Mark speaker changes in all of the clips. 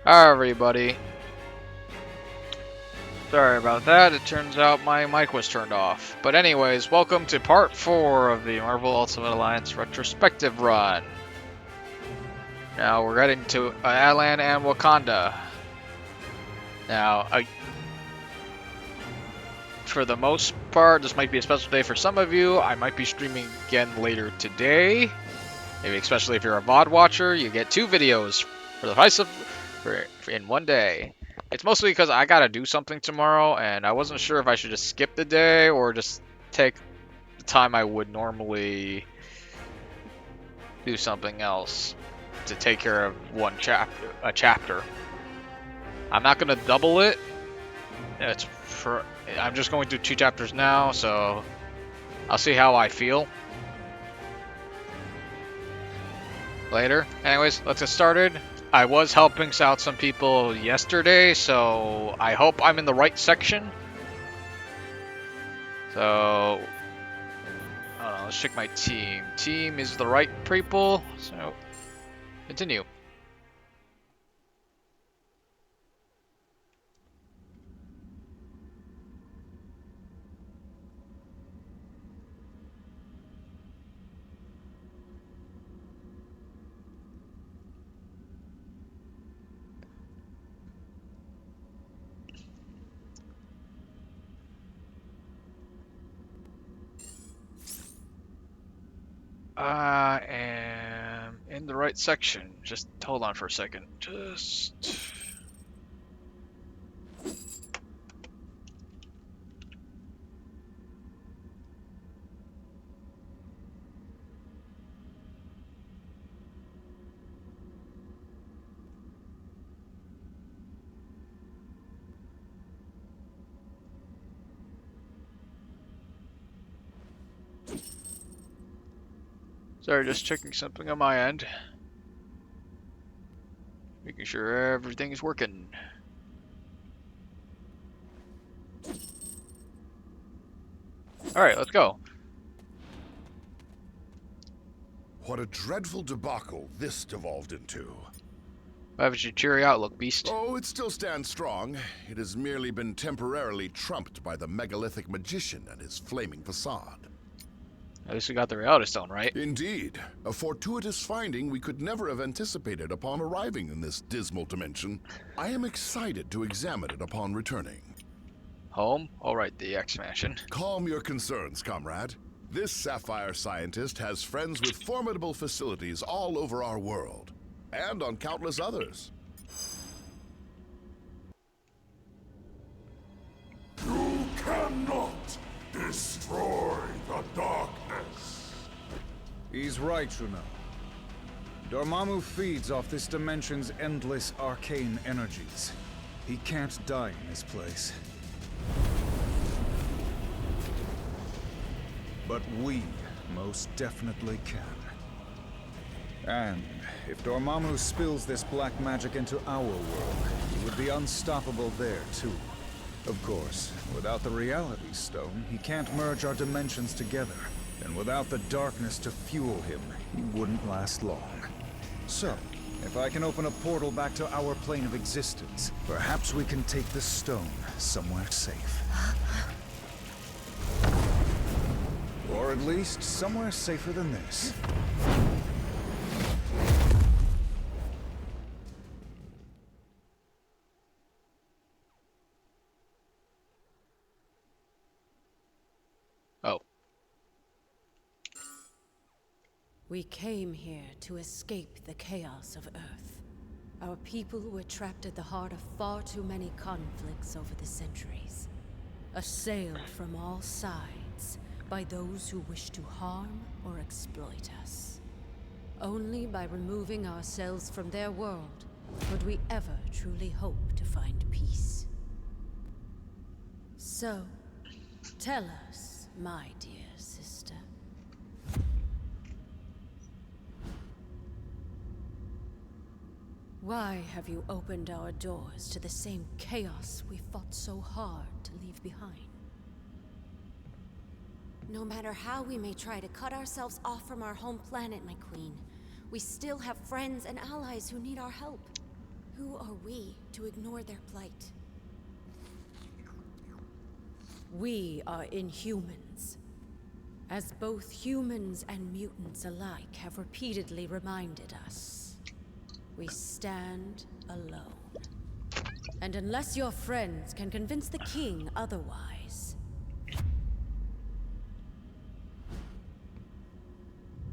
Speaker 1: Hi everybody. Sorry about that, it turns out my mic was turned off. But anyways, welcome to part 4 of the Marvel Ultimate Alliance retrospective run. Now we're heading to Attilan and Wakanda. Now, for the most part, this might be a special day for some of you. I might be streaming again later today. Maybe especially if you're a VOD watcher, you get 2 videos for the price of in one day. It's mostly because I gotta do something tomorrow, and I wasn't sure if I should just skip the day or just take the time I would normally do something else to take care of a chapter. I'm not gonna double it. I'm just going through 2 chapters now, so I'll see how I feel later. Anyways, let's get started. I was helping out some people yesterday, so I hope I'm in the right section. So, let's check my team. Team is the right people, so continue. I am in the right section. Just hold on for a second. Sorry, just checking something on my end. Making sure everything's working. Alright, let's go.
Speaker 2: What a dreadful debacle this devolved into.
Speaker 1: Why haven't you cheery outlook, beast?
Speaker 2: Oh, it still stands strong. It has merely been temporarily trumped by the megalithic magician and his flaming facade.
Speaker 1: At least we got the reality stone, right?
Speaker 2: Indeed, a fortuitous finding we could never have anticipated upon arriving in this dismal dimension. I am excited to examine it upon returning.
Speaker 1: Home? Alright, the X-Mansion.
Speaker 2: Calm your concerns, comrade. This sapphire scientist has friends with formidable facilities all over our world, and on countless others.
Speaker 3: You cannot destroy the darkness.
Speaker 4: He's right, Juno. Dormammu feeds off this dimension's endless arcane energies. He can't die in this place. But we most definitely can. And if Dormammu spills this black magic into our world, he would be unstoppable there too. Of course, without the reality stone, he can't merge our dimensions together. And without the darkness to fuel him, he wouldn't last long. So, if I can open a portal back to our plane of existence, perhaps we can take the stone somewhere safe. Or at least somewhere safer than this.
Speaker 1: Oh.
Speaker 5: We came here to escape the chaos of Earth. Our people were trapped at the heart of far too many conflicts over the centuries. Assailed from all sides by those who wish to harm or exploit us. Only by removing ourselves from their world would we ever truly hope to find peace. So, tell us, my dear sister. Why have you opened our doors to the same chaos we fought so hard to leave behind?
Speaker 6: No matter how we may try to cut ourselves off from our home planet, my queen, we still have friends and allies who need our help. Who are we to ignore their plight?
Speaker 5: We are Inhumans. As both humans and mutants alike have repeatedly reminded us, we stand alone. And unless your friends can convince the king otherwise,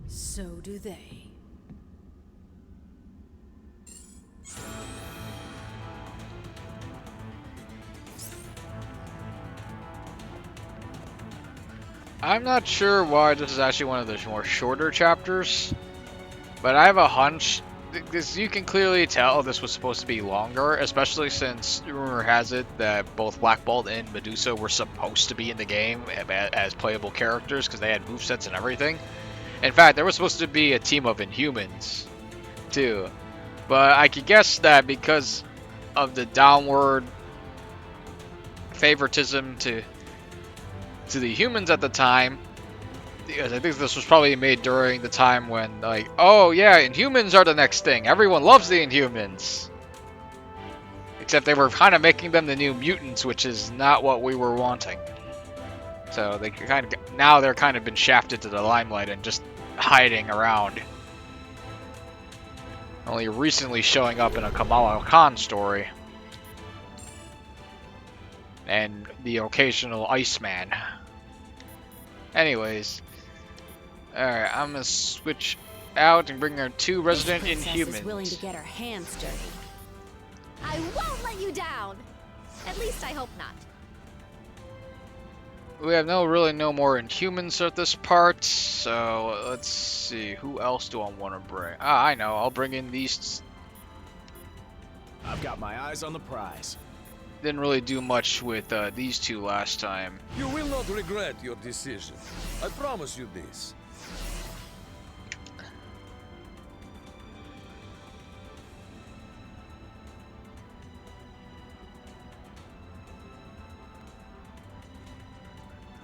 Speaker 5: so do they.
Speaker 1: I'm not sure why this is actually one of the more shorter chapters, but I have a hunch. This, you can clearly tell this was supposed to be longer, especially since rumor has it that both Black Bolt and Medusa were supposed to be in the game as playable characters because they had movesets and everything. In fact, there was supposed to be a team of Inhumans too, but I could guess that because of the downward favoritism to the humans at the time, because I think this was probably made during the time when, like, oh yeah, Inhumans are the next thing. Everyone loves the Inhumans. Except they were kind of making them the new mutants, which is not what we were wanting. So they kind of now they're kind of been shafted to the limelight and just hiding around. Only recently showing up in a Kamala Khan story. And the occasional Iceman. Anyways, alright, I'm gonna switch out and bring our two resident
Speaker 6: This princess is willing to
Speaker 1: Inhumans.
Speaker 6: get her hands dirty. I won't let you down! At least I hope not.
Speaker 1: We have really no more Inhumans at this part, so let's see, who else do I want to bring? Ah, I know, I'll bring in these.
Speaker 7: I've got my eyes on the prize.
Speaker 1: Didn't really do much with these two last time.
Speaker 8: You will not regret your decision. I promise you this.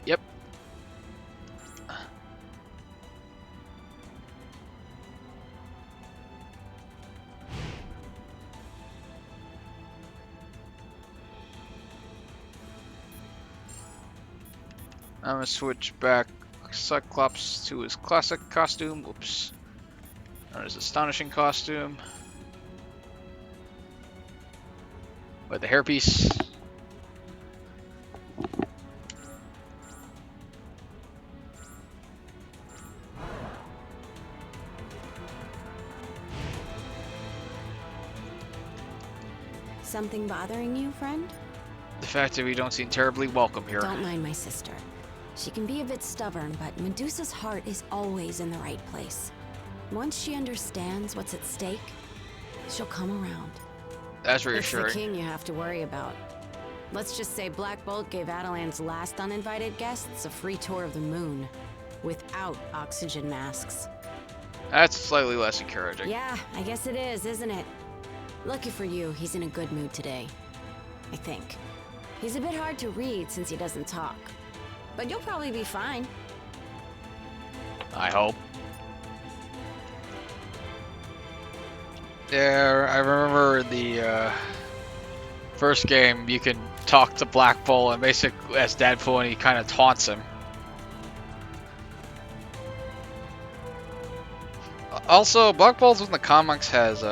Speaker 1: Yep. I'm gonna switch back Cyclops to his classic costume. Oops. Or his astonishing costume. With the hairpiece.
Speaker 6: Something bothering you, friend?
Speaker 1: The fact that we don't seem terribly welcome here.
Speaker 6: Don't mind my sister. She can be a bit stubborn, but Medusa's heart is always in the right place. Once she understands what's at stake, she'll come around.
Speaker 1: That's
Speaker 6: It's the
Speaker 1: reassuring.
Speaker 6: king you have to worry about. Let's just say Black Bolt gave Attilan's last uninvited guests a free tour of the moon, without oxygen masks.
Speaker 1: That's slightly less encouraging.
Speaker 6: Yeah, I guess it is, isn't it? Lucky for you, he's in a good mood today. I think. He's a bit hard to read since he doesn't talk. But you'll probably be fine.
Speaker 1: I hope. Yeah, I remember the first game, you can talk to Black Bolt and basically as Deadpool and he kind of taunts him. Also, Black Bolt in the comics has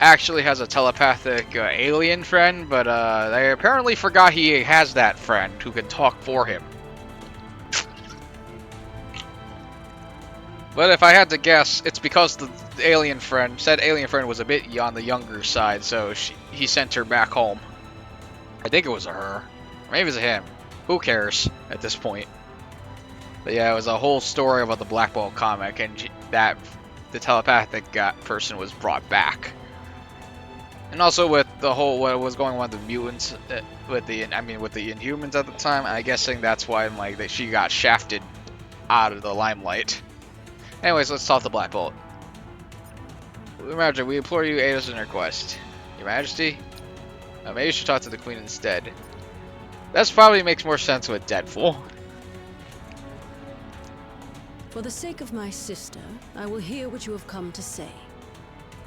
Speaker 1: actually has a telepathic alien friend, but they apparently forgot he has that friend who can talk for him. But if I had to guess, it's because the alien friend, said alien friend was a bit on the younger side, so he sent her back home. I think it was a her. Maybe it was a him. Who cares at this point? But yeah, it was a whole story about the Black Bolt comic, and that the telepathic person was brought back. And also with the whole what was going on with the mutants, with the Inhumans at the time, I'm guessing that's why she got shafted out of the limelight. Anyways, let's talk to Black Bolt. Imagine, we implore you, aid us in our quest. Your Majesty? Maybe you should talk to the Queen instead. That probably makes more sense with Deadpool.
Speaker 5: For the sake of my sister, I will hear what you have come to say.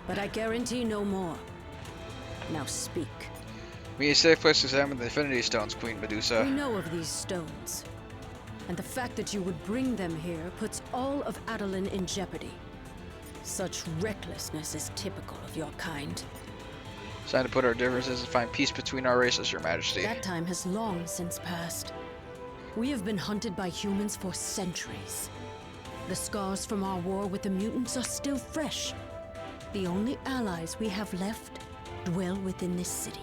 Speaker 5: but I guarantee no more. Now speak.
Speaker 1: We need a safe place to examine the Infinity Stones, Queen Medusa.
Speaker 5: We know of these stones, and the fact that you would bring them here puts all of Attilan in jeopardy. Such recklessness is typical of your kind.
Speaker 1: It's time to put our differences and find peace between our races, Your Majesty.
Speaker 5: That time has long since passed. We have been hunted by humans for centuries. The scars from our war with the mutants are still fresh. The only allies we have left dwell within this city.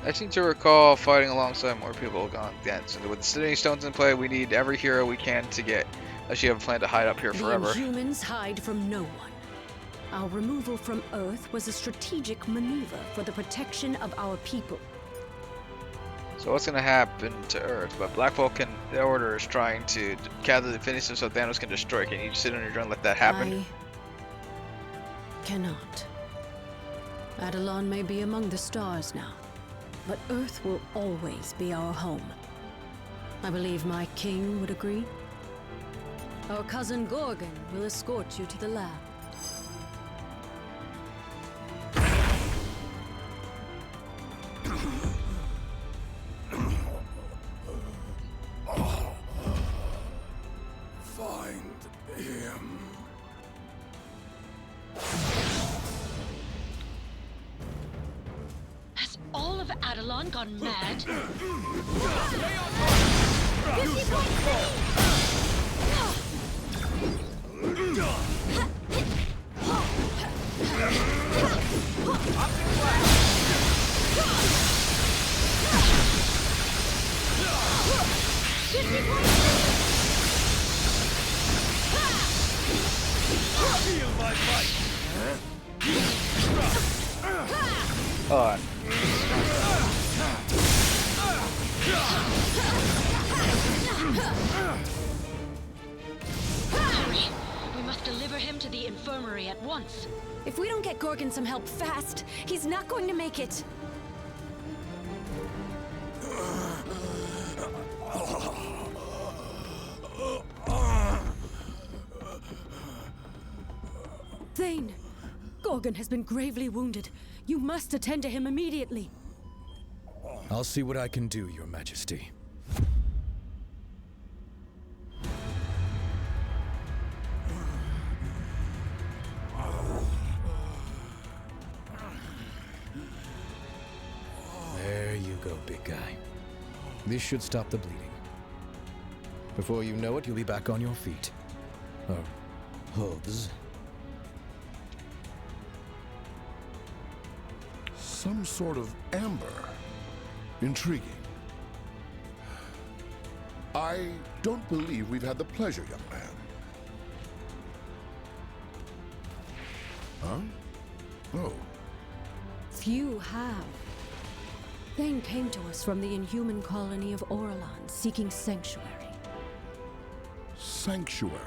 Speaker 1: I seem to recall fighting alongside more people gone against. And with the Infinity Stones in play, we need every hero we can to get, unless you have a plan to hide up here forever.
Speaker 5: The Inhumans hide from no one. Our removal from Earth was a strategic maneuver for the protection of our people.
Speaker 1: So what's going to happen to Earth? But Black Vulcan, the Order is trying to gather the Infinity Stones so Thanos can destroy it. Can you just sit on your throne and let that happen?
Speaker 5: I cannot. Attilan may be among the stars now, but Earth will always be our home. I believe my king would agree. Our cousin Gorgon will escort you to the lab.
Speaker 3: Find him.
Speaker 9: Has all of Attilan gone mad?
Speaker 1: Oh,
Speaker 9: Hurry! We must deliver him to the infirmary at once.
Speaker 5: If we don't get Gorgon some help fast, he's not going to make it. Thane! Gorgon has been gravely wounded. You must attend to him immediately.
Speaker 7: I'll see what I can do, Your Majesty. There you go, big guy. This should stop the bleeding. Before you know it, you'll be back on your feet. Or hooves.
Speaker 2: Some sort of amber. Intriguing. I don't believe we've had the pleasure, young man. Huh? Oh.
Speaker 5: Few have. Thane came to us from the Inhuman colony of Orlan, seeking sanctuary.
Speaker 2: Sanctuary.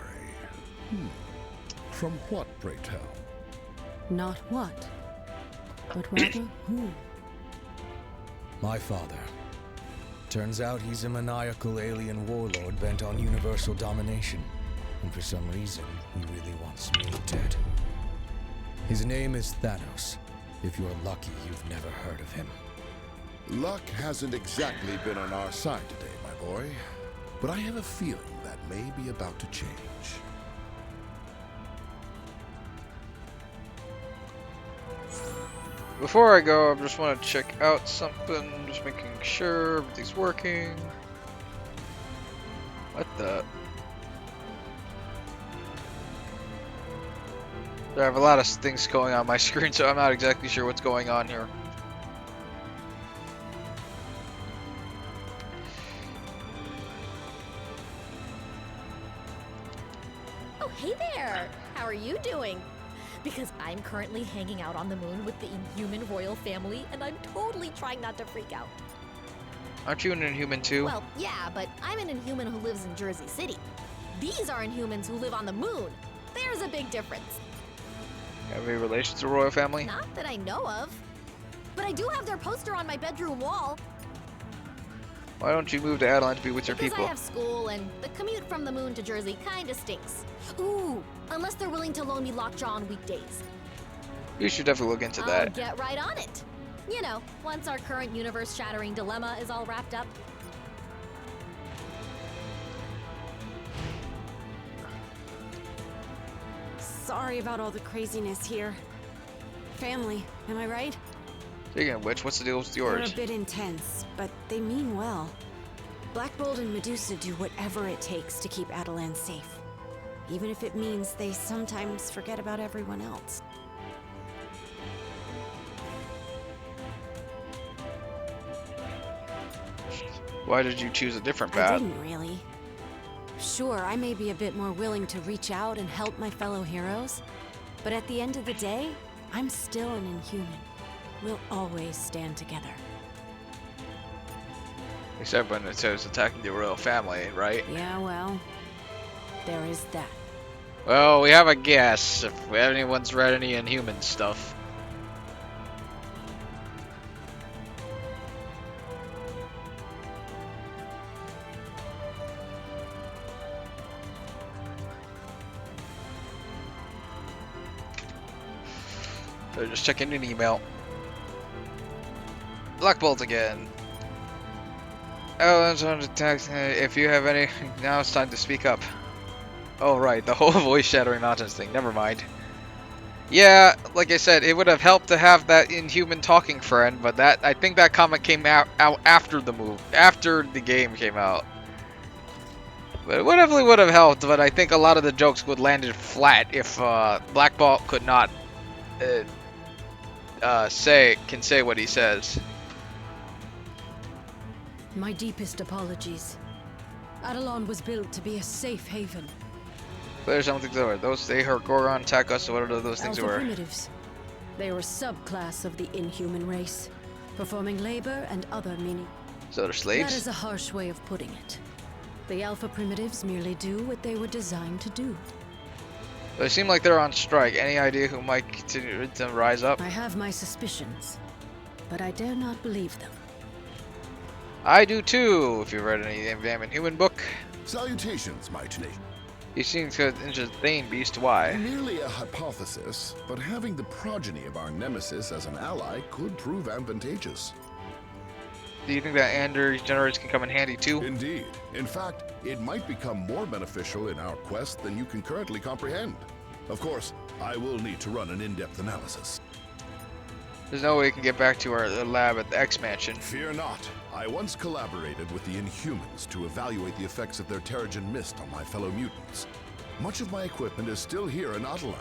Speaker 2: From what, pray tell?
Speaker 5: Not what, but rather who.
Speaker 7: My father. Turns out he's a maniacal alien warlord bent on universal domination. And for some reason, he really wants me dead. His name is Thanos. If you're lucky, you've never heard of him.
Speaker 2: Luck hasn't exactly been on our side today, my boy. But I have a feeling that may be about to change.
Speaker 1: before I go, I just want to check out something, just making sure everything's working. What the? I have a lot of things going on my screen, so I'm not exactly sure what's going on here.
Speaker 10: Oh, hey there! How are you doing? Because I'm currently hanging out on the moon with the Inhuman royal family, and I'm totally trying not to freak out.
Speaker 1: Aren't you an Inhuman too?
Speaker 10: Well, yeah, but I'm an Inhuman who lives in Jersey City. These are Inhumans who live on the moon. There's a big difference.
Speaker 1: Have any relation to the royal family?
Speaker 10: Not that I know of. But I do have their poster on my bedroom wall.
Speaker 1: Why don't you move to Attilan to be with your
Speaker 10: Because
Speaker 1: people?
Speaker 10: I have school, and the commute from the moon to Jersey kinda stinks. Ooh, unless they're willing to loan me Lockjaw on weekdays.
Speaker 1: You should definitely look into
Speaker 10: I'll
Speaker 1: that.
Speaker 10: get right on it. You know, once our current universe-shattering dilemma is all wrapped up.
Speaker 6: Sorry about all the craziness here. Family, am I right?
Speaker 1: Speaking of which, what's the deal with
Speaker 6: They're
Speaker 1: yours?
Speaker 6: a bit intense, but they mean well. Black Bolt and Medusa do whatever it takes to keep Attilan safe. Even if it means they sometimes forget about everyone else.
Speaker 1: Why did you choose a different
Speaker 6: I
Speaker 1: path?
Speaker 6: didn't really. Sure, I may be a bit more willing to reach out and help my fellow heroes, but at the end of the day, I'm still an Inhuman. We'll always stand together.
Speaker 1: Except when it says attacking the royal family, right?
Speaker 6: Yeah, well, there is that.
Speaker 1: Well, we have a guess if anyone's read any Inhuman stuff. So just checking an email. Black Bolt again. Oh, that's on the text. If you have any, now it's time to speak up. Oh right, the whole voice shattering mountains thing. Never mind. Yeah, like I said, it would have helped to have that Inhuman talking friend, but that I think that comic came out after the game came out. But it definitely would have helped. But I think a lot of the jokes would landed flat if Black Bolt could not say what he says.
Speaker 5: My deepest apologies. Attilan was built to be a safe haven.
Speaker 1: There's something there. Those they heard Gorgon attack us, so what are those things
Speaker 5: Alpha
Speaker 1: were?
Speaker 5: primitives. They were a subclass of the Inhuman race, performing labor and other meaning.
Speaker 1: So they're
Speaker 5: That
Speaker 1: slaves?
Speaker 5: is a harsh way of putting it. The Alpha primitives merely do what they were designed to do.
Speaker 1: They seem like they're on strike. Any idea who might continue to rise up?
Speaker 5: I have my suspicions, but I dare not believe them.
Speaker 1: I do too, if you've read any damn Inhuman book.
Speaker 2: Salutations, my tenacious.
Speaker 1: You seem to into Thane Beast. Why?
Speaker 2: Merely a hypothesis, but having the progeny of our nemesis as an ally could prove advantageous.
Speaker 1: Do you think that Ander generators can come in handy too?
Speaker 2: Indeed. In fact, it might become more beneficial in our quest than you can currently comprehend. Of course, I will need to run an in-depth analysis.
Speaker 1: There's no way we can get back to our lab at the X Mansion.
Speaker 2: Fear not. I once collaborated with the Inhumans to evaluate the effects of their Terrigen mist on my fellow mutants. Much of my equipment is still here in Attilan.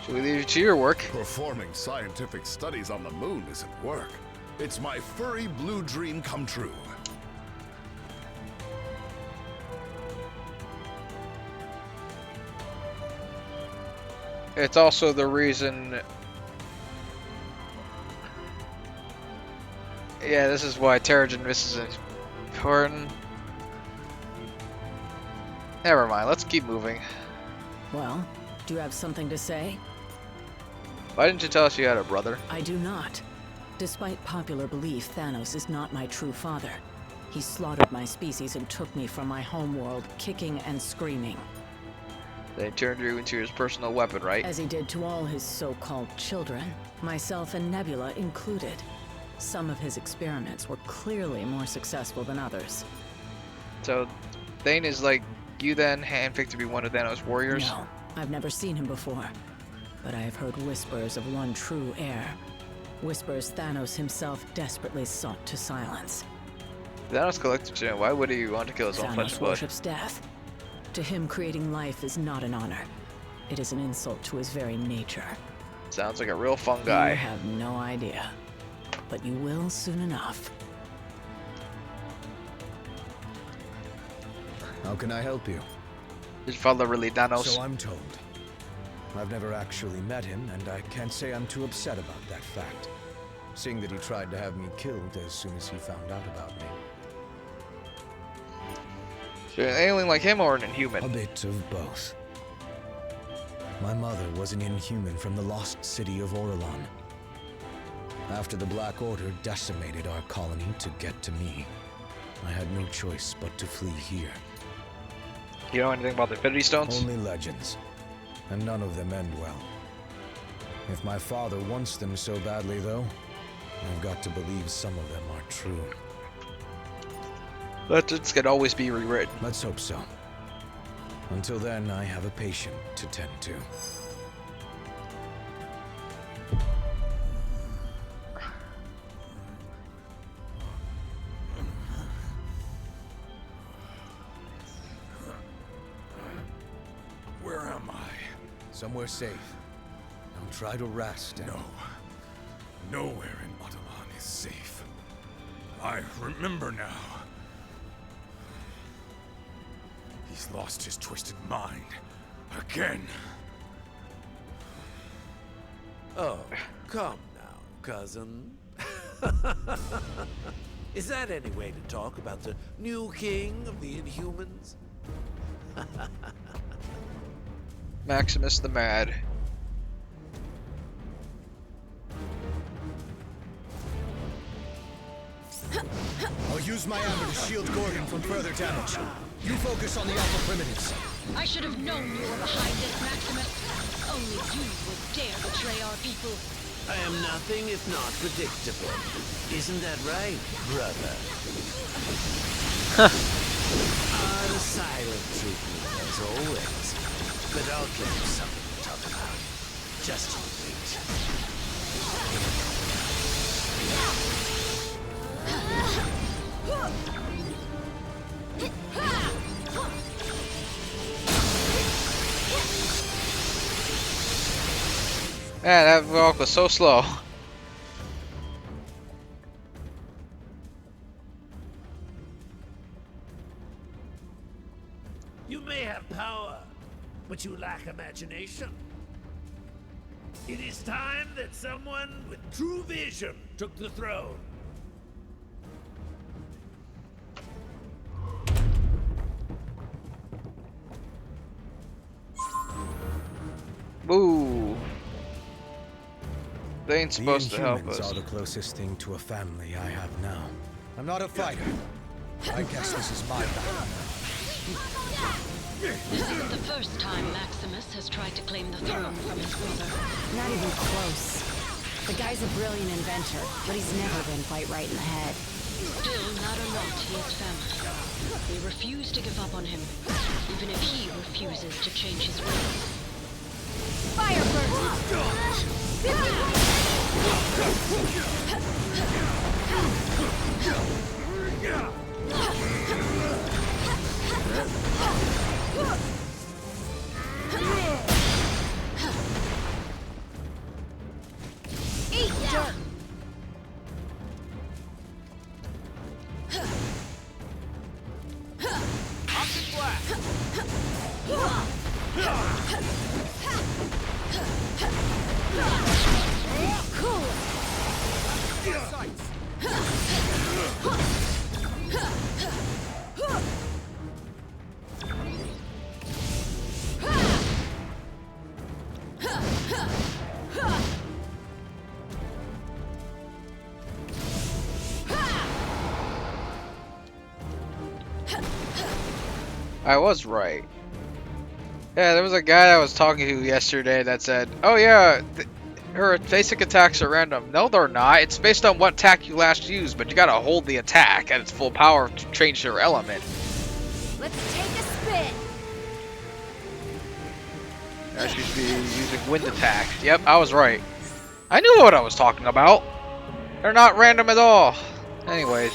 Speaker 1: Should we leave you to your work?
Speaker 2: Performing scientific studies on the moon isn't work. It's my furry blue dream come true.
Speaker 1: It's also the reason. Yeah, this is why Terrigen mist is important. Never mind, let's keep moving.
Speaker 5: Well, do you have something to say?
Speaker 1: Why didn't you tell us you had a brother?
Speaker 5: I do not. Despite popular belief, Thanos is not my true father. He slaughtered my species and took me from my homeworld, kicking and screaming.
Speaker 1: They turned you into his personal weapon, right?
Speaker 5: As he did to all his so-called children, myself and Nebula included. Some of his experiments were clearly more successful than others.
Speaker 1: So, Thane is like you then, handpicked to be one of Thanos' warriors?
Speaker 5: No, I've never seen him before. But I have heard whispers of one true heir. Whispers Thanos himself desperately sought to silence.
Speaker 1: Thanos collected you. Why would he want to kill his own flesh
Speaker 5: Thanos
Speaker 1: and blood?
Speaker 5: worships death. To him, creating life is not an honor. It is an insult to his very nature.
Speaker 1: Sounds like a real fun
Speaker 5: You
Speaker 1: guy.
Speaker 5: have no idea. But you will soon enough.
Speaker 7: How can I help you?
Speaker 1: His father really Thanos.
Speaker 7: So I'm told. I've never actually met him, and I can't say I'm too upset about that fact, seeing that he tried to have me killed as soon as he found out about me.
Speaker 1: So you're an alien like him or an Inhuman?
Speaker 7: A bit of both. My mother was an Inhuman from the lost city of Orlon. After the Black Order decimated our colony to get to me, I had no choice but to flee here.
Speaker 1: You know anything about the Infinity Stones?
Speaker 7: Only legends, and none of them end well. If my father wants them so badly, though, I've got to believe some of them are true.
Speaker 1: Legends can always be rewritten.
Speaker 7: Let's hope so. Until then, I have a patient to tend to.
Speaker 3: Where am I?
Speaker 7: Somewhere safe. Now try to rest and...
Speaker 3: No. Nowhere in Attilan is safe. I remember now. He's lost his twisted mind. Again.
Speaker 8: Oh, come now, cousin. Is that any way to talk about the new king of the Inhumans?
Speaker 1: Maximus the Mad.
Speaker 7: I'll use my armor to shield Gorgon from further damage. You focus on the Alpha Primitives.
Speaker 9: I should have known you were behind this, Maximus. Only you would dare betray our people.
Speaker 8: I am nothing if not predictable. Isn't that right, brother? The silent treatment, as always. But I'll give you something to talk about. Just you wait.
Speaker 1: Man, that walk was so slow.
Speaker 8: You may have power, but you lack imagination. It is time that someone with true vision took the throne.
Speaker 1: Boo. They ain't
Speaker 7: The
Speaker 1: supposed to help
Speaker 7: Inhumans
Speaker 1: us.
Speaker 7: are the closest thing to a family I have now. I'm not a fighter. I guess this is my battle.
Speaker 9: This isn't the first time Maximus has tried to claim the throne from his brother.
Speaker 6: Not even close. The guy's a brilliant inventor, but he's never been quite right in the head.
Speaker 9: Still, no matter what, he is family. We refuse to give up on him, even if he refuses to change his ways.
Speaker 10: Fire burst!
Speaker 9: Eat dirt!
Speaker 8: Optic blast!
Speaker 1: I was right. Yeah, there was a guy I was talking to yesterday that said, "Oh yeah, her basic attacks are random." No, they're not. It's based on what attack you last used, but you gotta hold the attack at its full power to change your element.
Speaker 10: Let's take a spin.
Speaker 1: I should be using wind attack. Yep, I was right. I knew what I was talking about. They're not random at all. Anyways.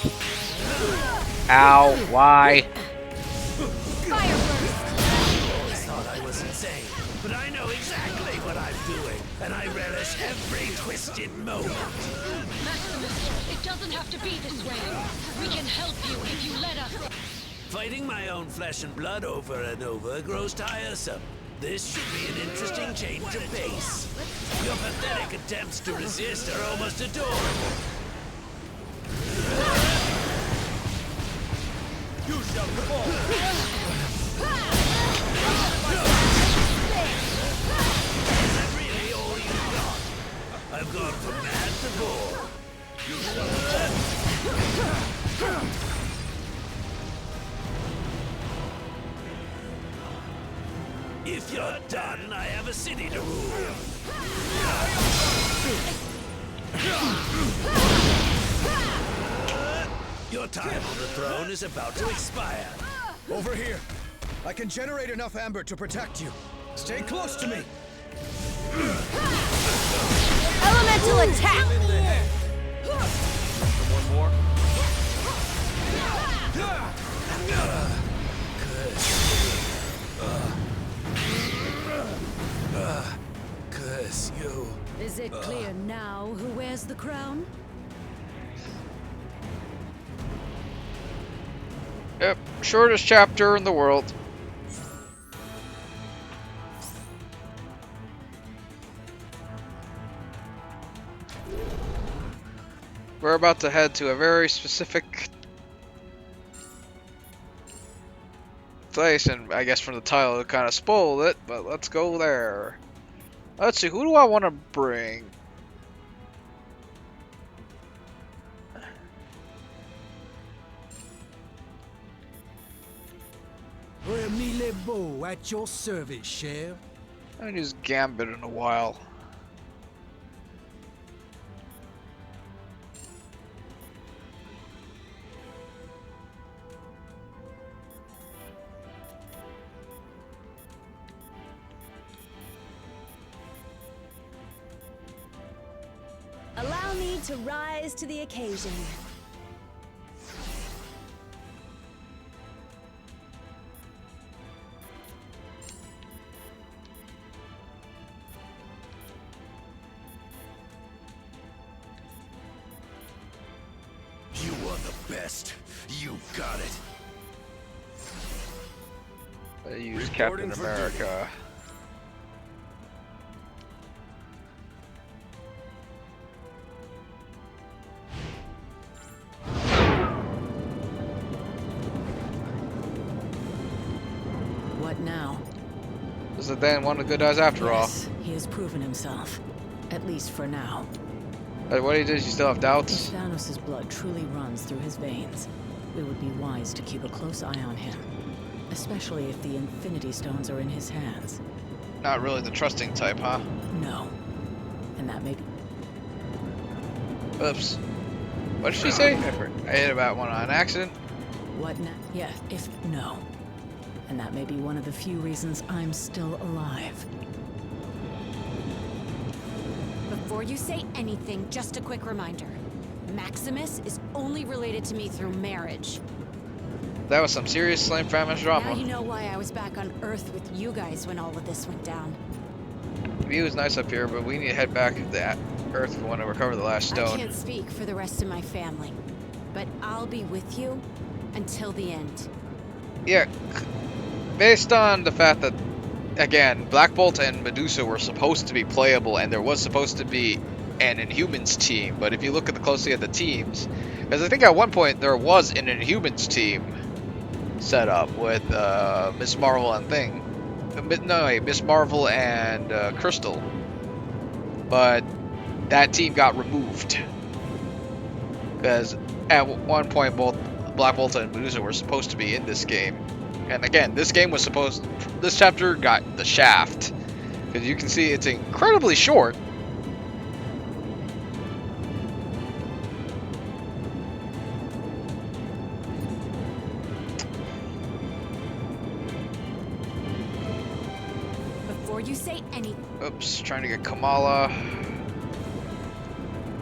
Speaker 1: Ow, why?
Speaker 10: Fire burst!
Speaker 8: I thought I was insane, but I know exactly what I'm doing, and I relish every twisted moment.
Speaker 9: Maximus, it doesn't have to be this way. We can help you if you let us.
Speaker 8: Fighting my own flesh and blood over and over grows tiresome. This should be an interesting change of pace. Your pathetic attempts to resist are almost adorable. You shall fall. Is that really all you've got? I've gone from mad to bored. You shall fall. city to rule. Your time on the throne is about to expire.
Speaker 7: Over here. I can generate enough amber to protect you. Stay close to me.
Speaker 6: Elemental attack!
Speaker 1: One more.
Speaker 8: Curse you.
Speaker 5: Is it clear now who wears the crown?
Speaker 1: Yep, shortest chapter in the world. We're about to head to a very specific place, and I guess from the title it kind of spoiled it, but let's go there. Let's see, who do I want to bring?
Speaker 8: Remy Lebeau at your service, Cher.
Speaker 1: I haven't used Gambit in a while.
Speaker 6: Allow me to rise to the occasion.
Speaker 8: You are the best. You got it.
Speaker 1: I use Captain America.
Speaker 5: What now?
Speaker 1: Is it then one of the good guys after all?
Speaker 5: Yes, he has proven himself. At least for now.
Speaker 1: What he did, you still have
Speaker 5: If
Speaker 1: doubts?
Speaker 5: Thanos' blood truly runs through his veins, it would be wise to keep a close eye on him. Especially if the Infinity Stones are in his hands.
Speaker 1: Not really the trusting type, huh?
Speaker 5: No. And that may be...
Speaker 1: Oops. What did she say? I hit about one on accident.
Speaker 5: What now? Yeah, if... No. And that may be one of the few reasons I'm still alive.
Speaker 6: Before you say anything, just a quick reminder. Maximus is only related to me through marriage.
Speaker 1: That was some serious Slam Famous
Speaker 6: Now
Speaker 1: drama.
Speaker 6: you know why I was back on Earth with you guys when all of this went down.
Speaker 1: The view is nice up here, but we need to head back to the Earth if we want to recover the last
Speaker 6: I
Speaker 1: stone.
Speaker 6: can't speak for the rest of my family, but I'll be with you until the end.
Speaker 1: Yeah, based on the fact that, again, Black Bolt and Medusa were supposed to be playable, and there was supposed to be an Inhumans team, but if you look closely at the teams, because I think at one point there was an Inhumans team set up with Miss Marvel and Thing. No, wait, Miss Marvel and Crystal. But that team got removed. Because at one point both Black Bolt and Medusa were supposed to be in this game. And again, this chapter got the shaft. Because you can see it's incredibly short.
Speaker 6: Before you say anything...
Speaker 1: Oops, trying to get Kamala.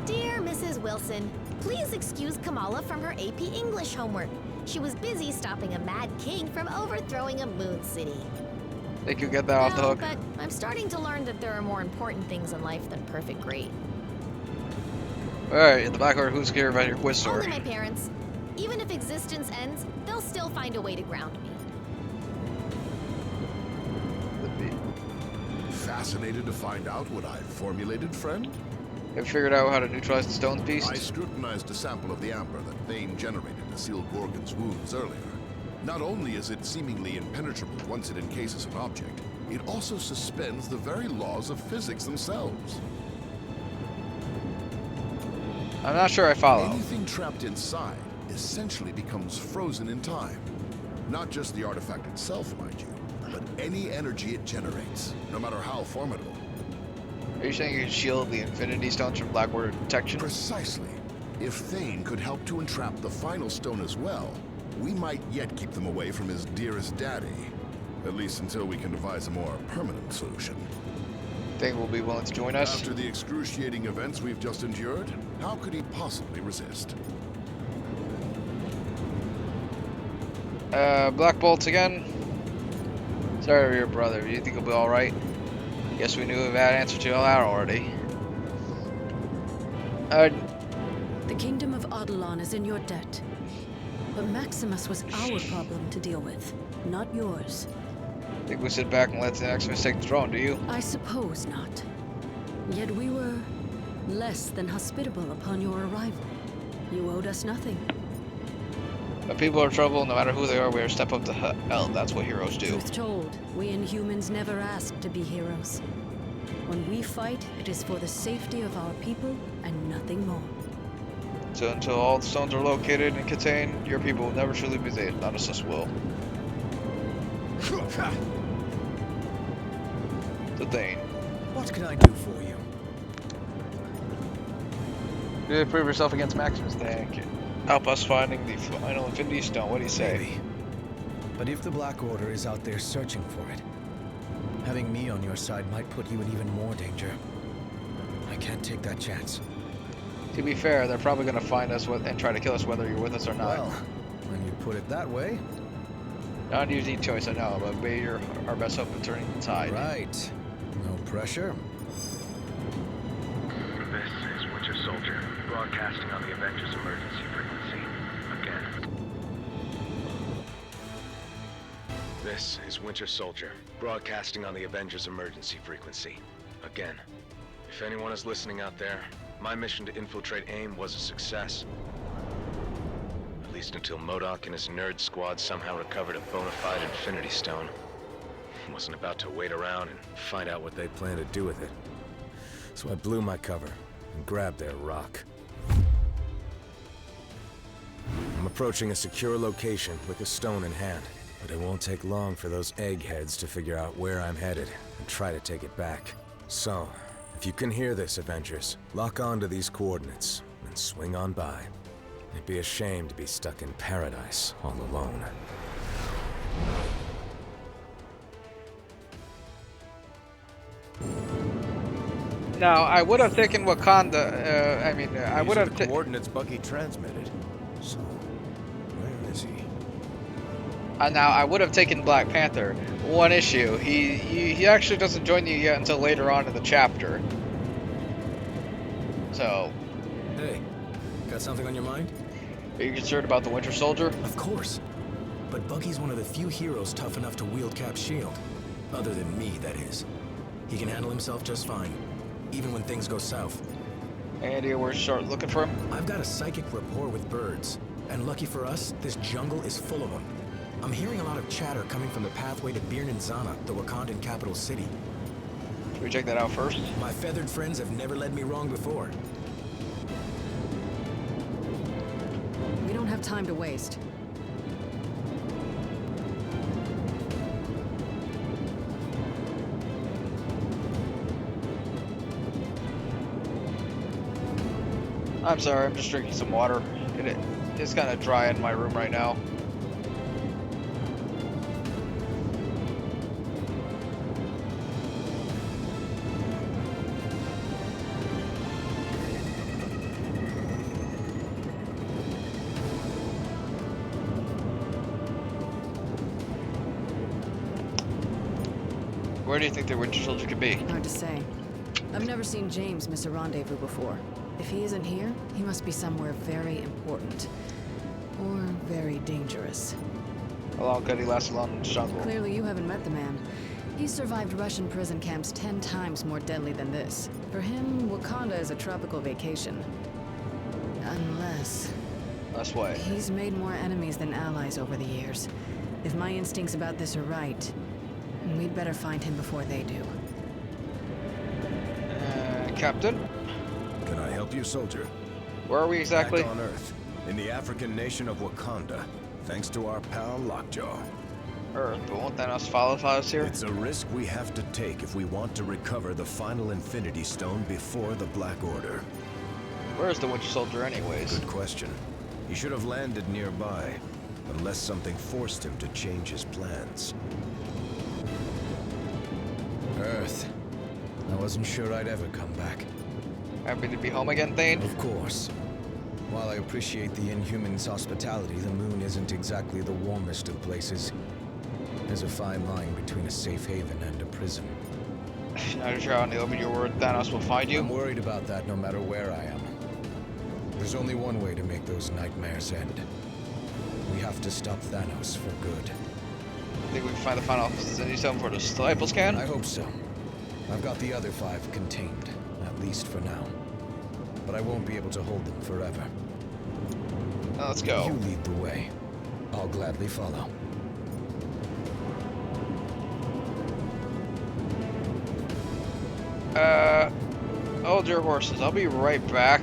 Speaker 10: Dear Mrs. Wilson, please excuse Kamala from her AP English homework. She was busy stopping a mad king from overthrowing a moon city.
Speaker 1: Think you'll get that off the
Speaker 10: No,
Speaker 1: hook?
Speaker 10: but I'm starting to learn that there are more important things in life than perfect grade.
Speaker 1: Alright, in the back order, who's care about your quiz story?
Speaker 10: Only my parents. Even if existence ends, they'll still find a way to ground me.
Speaker 2: Fascinated to find out what I've formulated, friend?
Speaker 1: Have you figured out how to neutralize the Stones Beast?
Speaker 2: I scrutinized a sample of the amber that Thane generated to seal Gorgon's wounds earlier. Not only is it seemingly impenetrable once it encases an object, it also suspends the very laws of physics themselves.
Speaker 1: I'm not sure I follow.
Speaker 2: Anything trapped inside essentially becomes frozen in time. Not just the artifact itself, mind you, but but any energy it generates, no matter how formidable.
Speaker 1: Are you saying you can shield the Infinity Stones from Black Order detection?
Speaker 2: Precisely. If Thane could help to entrap the final stone as well, we might yet keep them away from his dearest daddy. At least until we can devise a more permanent solution.
Speaker 1: Think we'll be willing to join us?
Speaker 2: After the excruciating events we've just endured, how could he possibly resist?
Speaker 1: Black Bolts again. Sorry, your brother. Do you think he'll be alright? Guess we knew that answer to all that already.
Speaker 5: The kingdom of Attilan is in your debt. But Maximus was our problem to deal with, not yours.
Speaker 1: Think we sit back and let the Maximus take the throne, do you?
Speaker 5: I suppose not. Yet we were less than hospitable upon your arrival. You owed us nothing.
Speaker 1: When people are in trouble, no matter who they are, we are step up to hell. That's what heroes do.
Speaker 5: Truth told, we Inhumans never asked to be heroes. When we fight, it is for the safety of our people and nothing more.
Speaker 1: So until all the stones are located and contained, your people will never truly be saved. None of us will. The Thane.
Speaker 7: What can I do for you?
Speaker 1: You prove yourself against Maximus, Thane. Help us finding the final Infinity Stone. What do you say?
Speaker 7: Maybe. But if the Black Order is out there searching for it, having me on your side might put you in even more danger. I can't take that chance.
Speaker 1: To be fair, they're probably going to find us and try to kill us whether you're with us or not.
Speaker 7: Well, when you put it that way.
Speaker 1: Not an easy choice, I know, but we're our best hope in turning the tide.
Speaker 7: Right. No pressure.
Speaker 11: This is Winter Soldier, broadcasting on the Avengers emergency frequency. Again. This is Winter Soldier, broadcasting on the Avengers emergency frequency. Again. If anyone is listening out there, my mission to infiltrate AIM was a success. At least until MODOK and his nerd squad somehow recovered a bona fide Infinity Stone. Wasn't about to wait around and find out what they plan to do with it. So I blew my cover and grabbed their rock. I'm approaching a secure location with a stone in hand, but it won't take long for those eggheads to figure out where I'm headed and try to take it back. So, if you can hear this, Avengers, lock on to these coordinates and swing on by. It'd be a shame to be stuck in paradise all alone.
Speaker 1: Now, I would have taken Wakanda, I would have...
Speaker 11: the coordinates Bucky transmitted. So, where is he?
Speaker 1: Now, I would have taken Black Panther. One issue, he actually doesn't join you yet until later on in the chapter. So...
Speaker 7: Hey, got something on your mind?
Speaker 1: Are you concerned about the Winter Soldier?
Speaker 7: Of course. But Bucky's one of the few heroes tough enough to wield Cap's shield. Other than me, that is. He can handle himself just fine, even when things go south.
Speaker 1: Any idea where to start looking for him?
Speaker 7: I've got a psychic rapport with birds, and lucky for us, this jungle is full of them. I'm hearing a lot of chatter coming from the pathway to Birnanzana, the Wakandan capital city.
Speaker 1: Should we check that out first?
Speaker 7: My feathered friends have never led me wrong before.
Speaker 5: We don't have time to waste.
Speaker 1: I'm sorry, I'm just drinking some water. It's kind of dry in my room right now. Where do you think the Winter Soldier could be?
Speaker 5: Hard to say. I've never seen James miss a rendezvous before. If he isn't here, he must be somewhere very important. Or very dangerous.
Speaker 1: How long could he last alone in the jungle?
Speaker 5: Clearly you haven't met the man. He's survived Russian prison camps 10 times more deadly than this. For him, Wakanda is a tropical vacation. Unless...
Speaker 1: That's why.
Speaker 5: He's made more enemies than allies over the years. If my instincts about this are right, we'd better find him before they do.
Speaker 1: Captain?
Speaker 11: Can I help you, soldier?
Speaker 1: Where are we exactly?
Speaker 11: Back on Earth, in the African nation of Wakanda, thanks to our pal Lockjaw.
Speaker 12: Earth, but won't Thanos follow us here?
Speaker 13: It's a risk we have to take if we want to recover the final Infinity Stone before the Black Order.
Speaker 12: Where's the Winter Soldier anyways?
Speaker 13: Good question. He should have landed nearby, unless something forced him to change his plans.
Speaker 7: Earth. I wasn't sure I'd ever come back.
Speaker 12: Happy to be home again, Thane?
Speaker 7: Of course. While I appreciate the Inhumans' hospitality, the moon isn't exactly the warmest of places. There's a fine line between a safe haven and a prison.
Speaker 12: Not sure how in the open your word Thanos will find you.
Speaker 7: I'm worried about that no matter where I am. There's only one way to make those nightmares end. We have to stop Thanos for good.
Speaker 12: I think we can find the final Infinity Stone for the Disciples can?
Speaker 7: I hope so. I've got the other 5 contained, at least for now. But I won't be able to hold them forever.
Speaker 12: Now let's go.
Speaker 7: You lead the way. I'll gladly follow.
Speaker 12: Hold your horses. I'll be right back.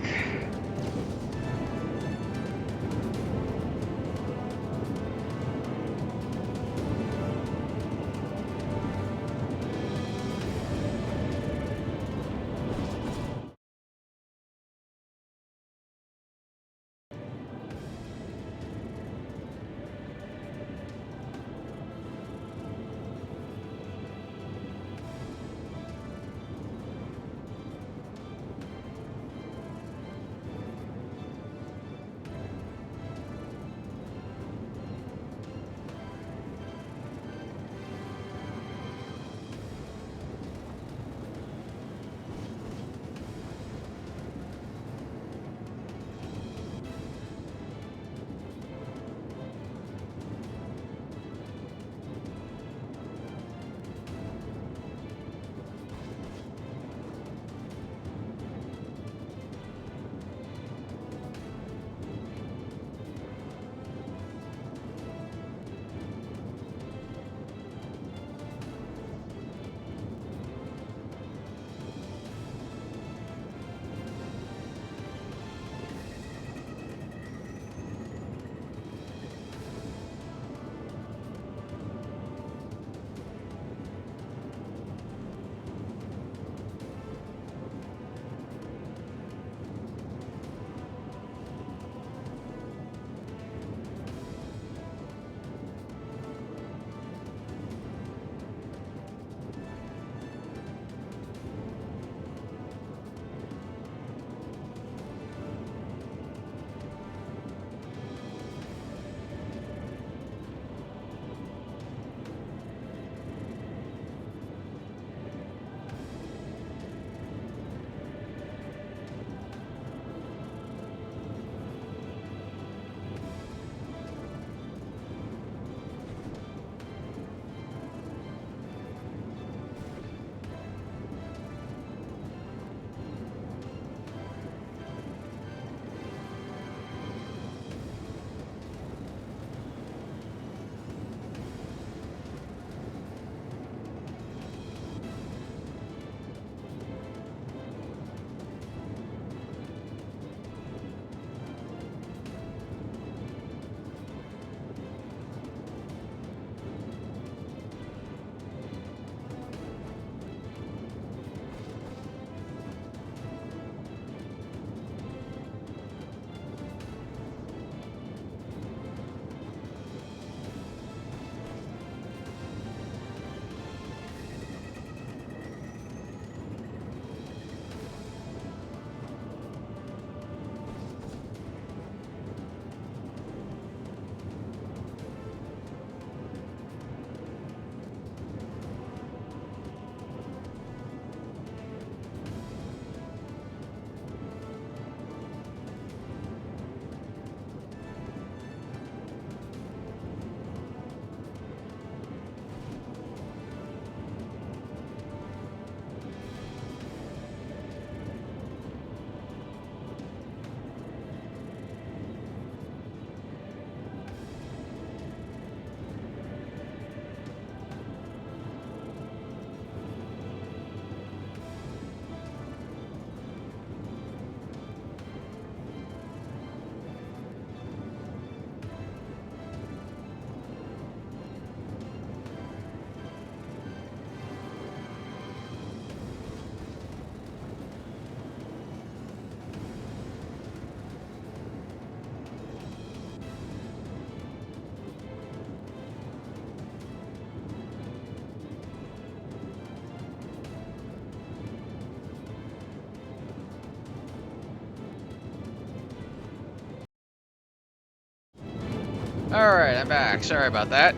Speaker 1: Alright, I'm back. Sorry about that.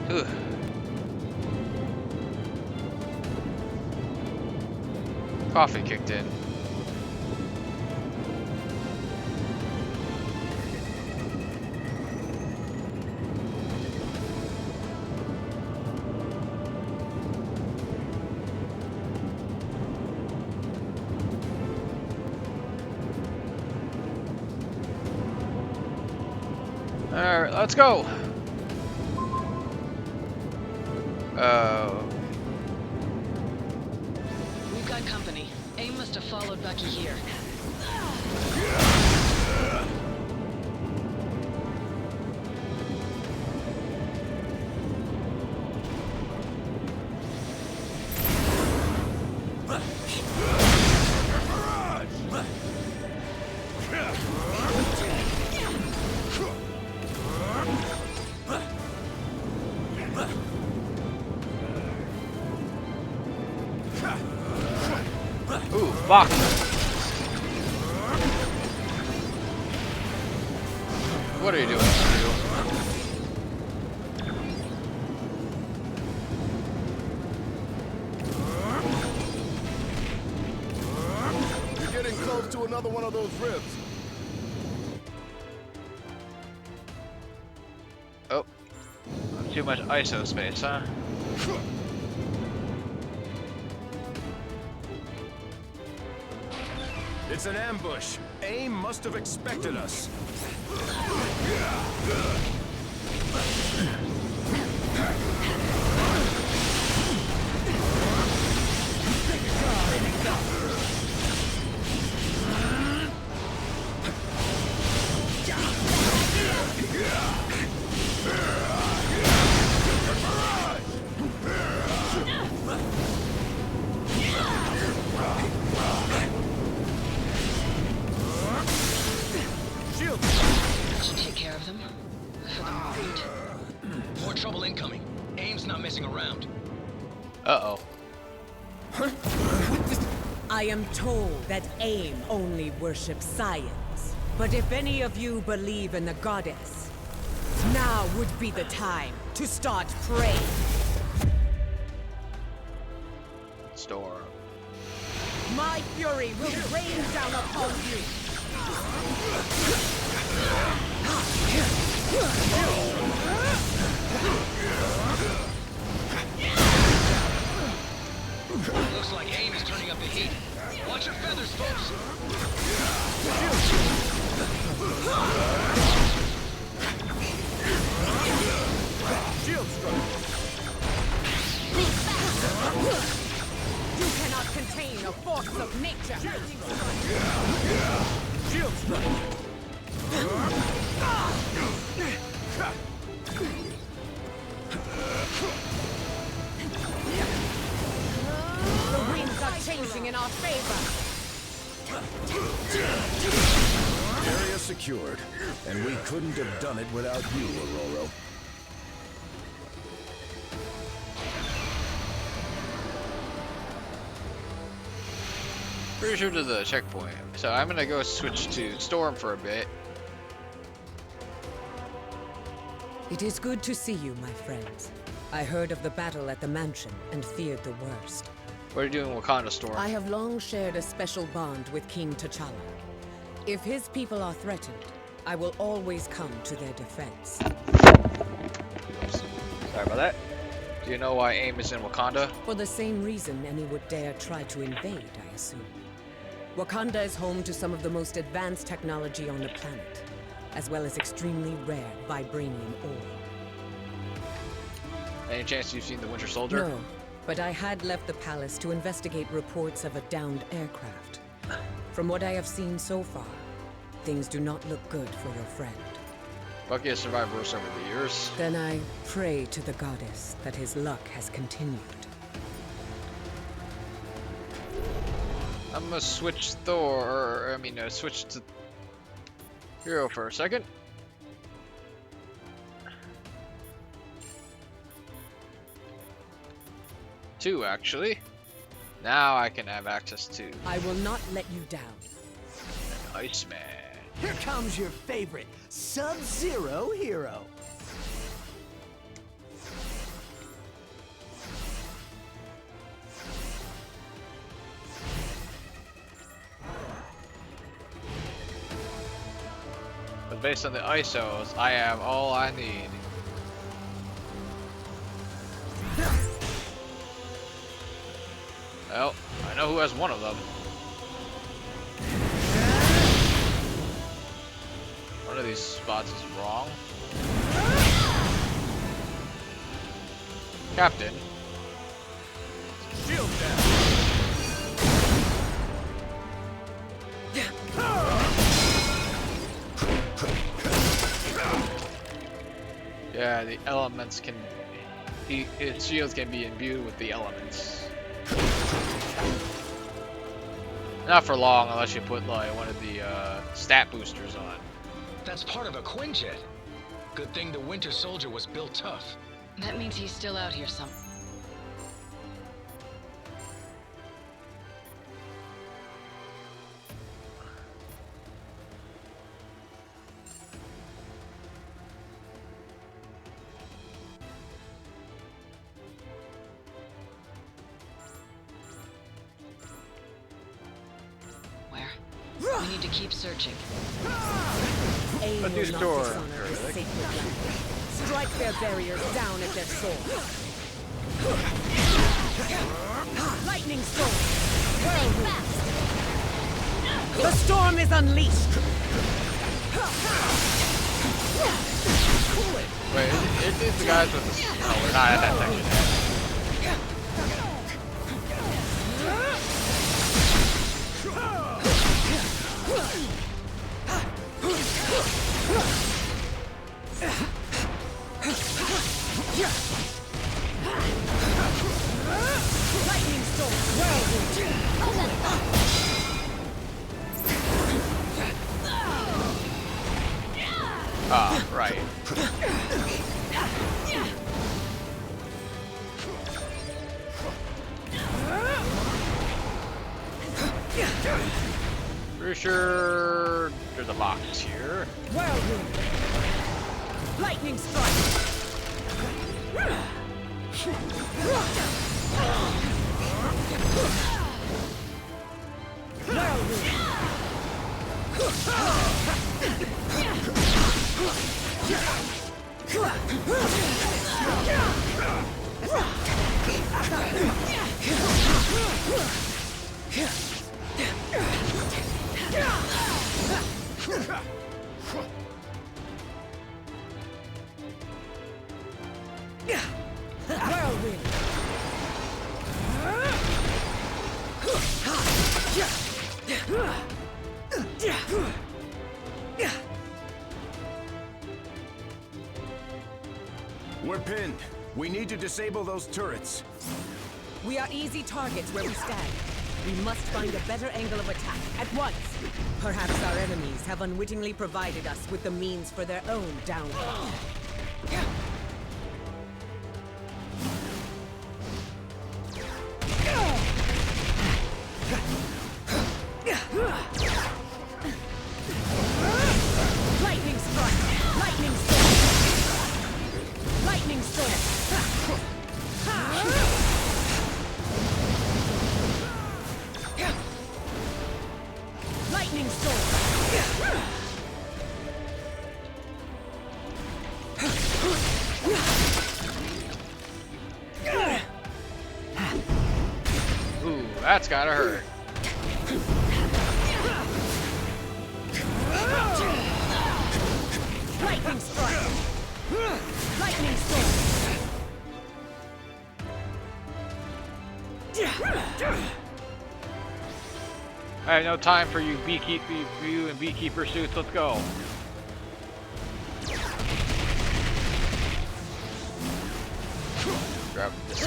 Speaker 1: Whew. Coffee kicked in. Alright, let's go!
Speaker 9: We've got company. AIM must have followed Bucky here.
Speaker 1: Ooh, fuck! What are you doing, Stu?
Speaker 2: You're getting close to another one of those ribs.
Speaker 1: Oh. Too much ISO space, huh?
Speaker 13: It's an ambush. AIM must have expected us.
Speaker 9: Should take care of them. For the moment.
Speaker 7: More trouble incoming. AIM's not messing around.
Speaker 1: Uh-oh.
Speaker 14: I am told that AIM only worships science. But if any of you believe in the goddess, now would be the time to start praying.
Speaker 1: Storm.
Speaker 14: My fury will rain down upon you.
Speaker 7: Looks like AIM is turning up the heat. Watch your feathers, folks.
Speaker 13: Shield strike.
Speaker 14: You cannot contain a force of nature.
Speaker 13: Shield strike.
Speaker 14: The winds are changing in our favor.
Speaker 13: Area secured. And we couldn't have done it without you, Aurora.
Speaker 1: Pretty sure to the checkpoint. So I'm gonna go switch to Storm for a bit.
Speaker 14: It is good to see you, my friends. I heard of the battle at the mansion and feared the worst.
Speaker 1: What are you doing, Wakanda, Storm?
Speaker 14: I have long shared a special bond with King T'Challa. If his people are threatened, I will always come to their defense.
Speaker 1: Oops. Sorry about that. Do you know why AIM is in Wakanda?
Speaker 14: For the same reason any would dare try to invade, I assume. Wakanda is home to some of the most advanced technology on the planet, as well as extremely rare vibranium ore.
Speaker 1: Any chance you've seen the Winter Soldier?
Speaker 14: No, but I had left the palace to investigate reports of a downed aircraft. From what I have seen so far, things do not look good for your friend.
Speaker 1: Bucky has survived worse over the years.
Speaker 14: Then I pray to the goddess that his luck has continued.
Speaker 1: I'm gonna switch switch to Hero for a second. Two, actually. Now I can have access to
Speaker 14: I will not let you down.
Speaker 1: Iceman.
Speaker 8: Here comes your favorite Sub-Zero hero.
Speaker 1: But based on the ISOs, I have all I need. Well, I know who has one of them. One of these spots is wrong. Captain.
Speaker 8: Shield down.
Speaker 1: Yeah, the elements can... Its shields can be imbued with the elements. Not for long, unless you put like one of the stat boosters on.
Speaker 15: That's part of a Quinjet. Good thing the Winter Soldier was built tough.
Speaker 9: That means he's still out here somewhere. We need to keep searching.
Speaker 14: Aim
Speaker 1: Let's
Speaker 14: will
Speaker 1: do
Speaker 14: not
Speaker 1: store.
Speaker 14: dishonor this sacred land. Strike their barriers down at their source. Lightning storm! Whirlwind! The storm is unleashed!
Speaker 1: Wait, it is the guys with the... Oh, we're not at that section yet.
Speaker 14: Lightning storm! Whirlwind!
Speaker 1: Ah, right. Pretty sure there's a box here.
Speaker 14: Whirlwind! Lightning strike!
Speaker 13: We're pinned. We need to disable those turrets.
Speaker 14: We are easy targets where we stand. We must find a better angle of attack at once. Perhaps our enemies have unwittingly provided us with the means for their own downfall. Lightning strike! Lightning storm! Lightning storm! Lightning storm!
Speaker 1: Ooh, that's gotta hurt.
Speaker 14: Lightning strike! Lightning storm!
Speaker 1: I have no time for you you and beekeeper suits. Let's go. Grab this.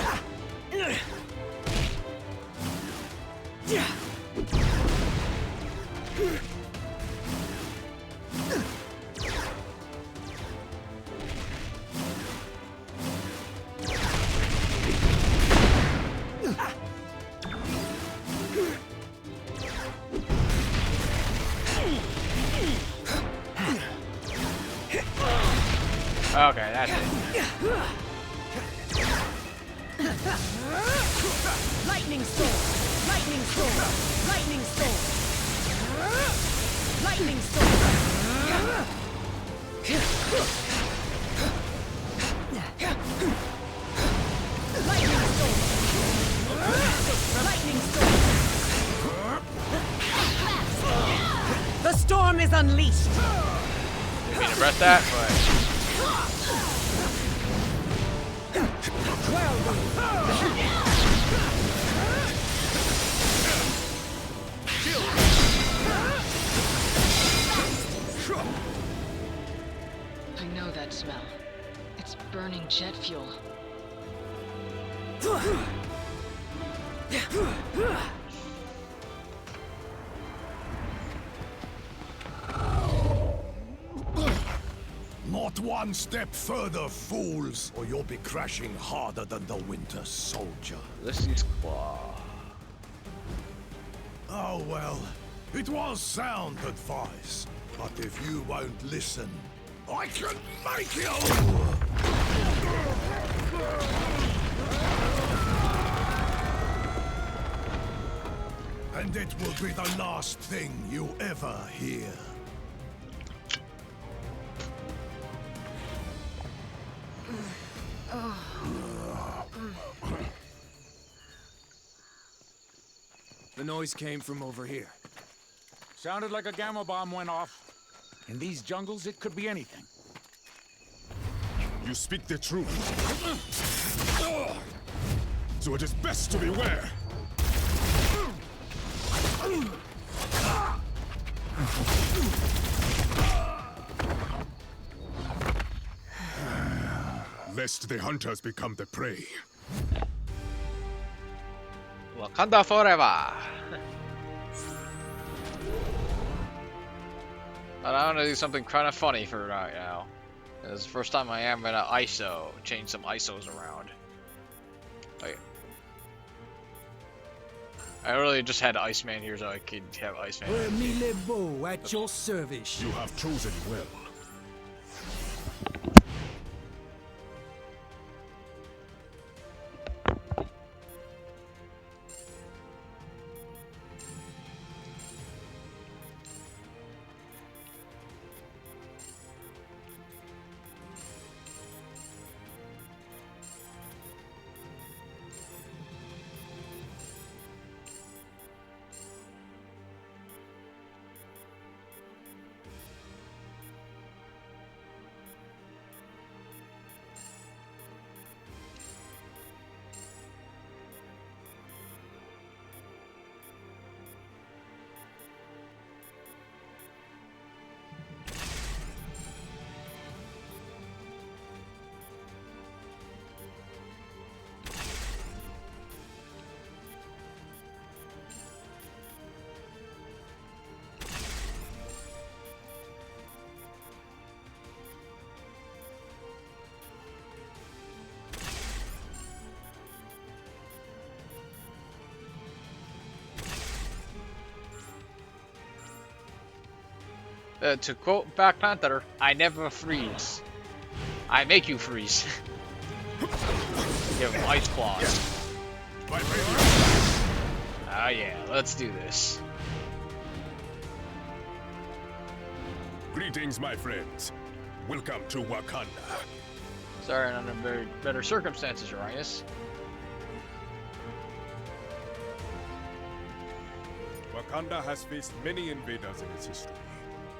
Speaker 1: Okay, that's it.
Speaker 14: Lightning storm! Lightning storm! Lightning storm! Lightning storm! Lightning storm! Lightning storm! The storm is unleashed!
Speaker 1: Didn't mean to press that, but...
Speaker 9: I know that smell. It's burning jet fuel.
Speaker 3: Not one step further, fools, or you'll be crashing harder than the Winter Soldier.
Speaker 1: Ulysses Claw.
Speaker 3: Oh well, it was sound advice, but if you won't listen, I can make you! And it will be the last thing you ever hear.
Speaker 4: The noise came from over here. Sounded like a gamma bomb went off. In these jungles, it could be anything.
Speaker 3: You speak the truth. So it is best to beware. Lest the hunters become the prey.
Speaker 1: Wakanda forever. But I want to do something kind of funny for right now. This is the first time I am gonna ISO, change some ISOs around. Like, I really just had Iceman here so I could have Iceman.
Speaker 16: Bow at your service.
Speaker 3: You have chosen well.
Speaker 1: To quote Black Panther, I never freeze. I make you freeze. Give him ice claws. Oh yeah, let's do this.
Speaker 3: Greetings, my friends. Welcome to Wakanda.
Speaker 1: Sorry, under very better circumstances, Your Highness.
Speaker 3: Wakanda has faced many invaders in its history,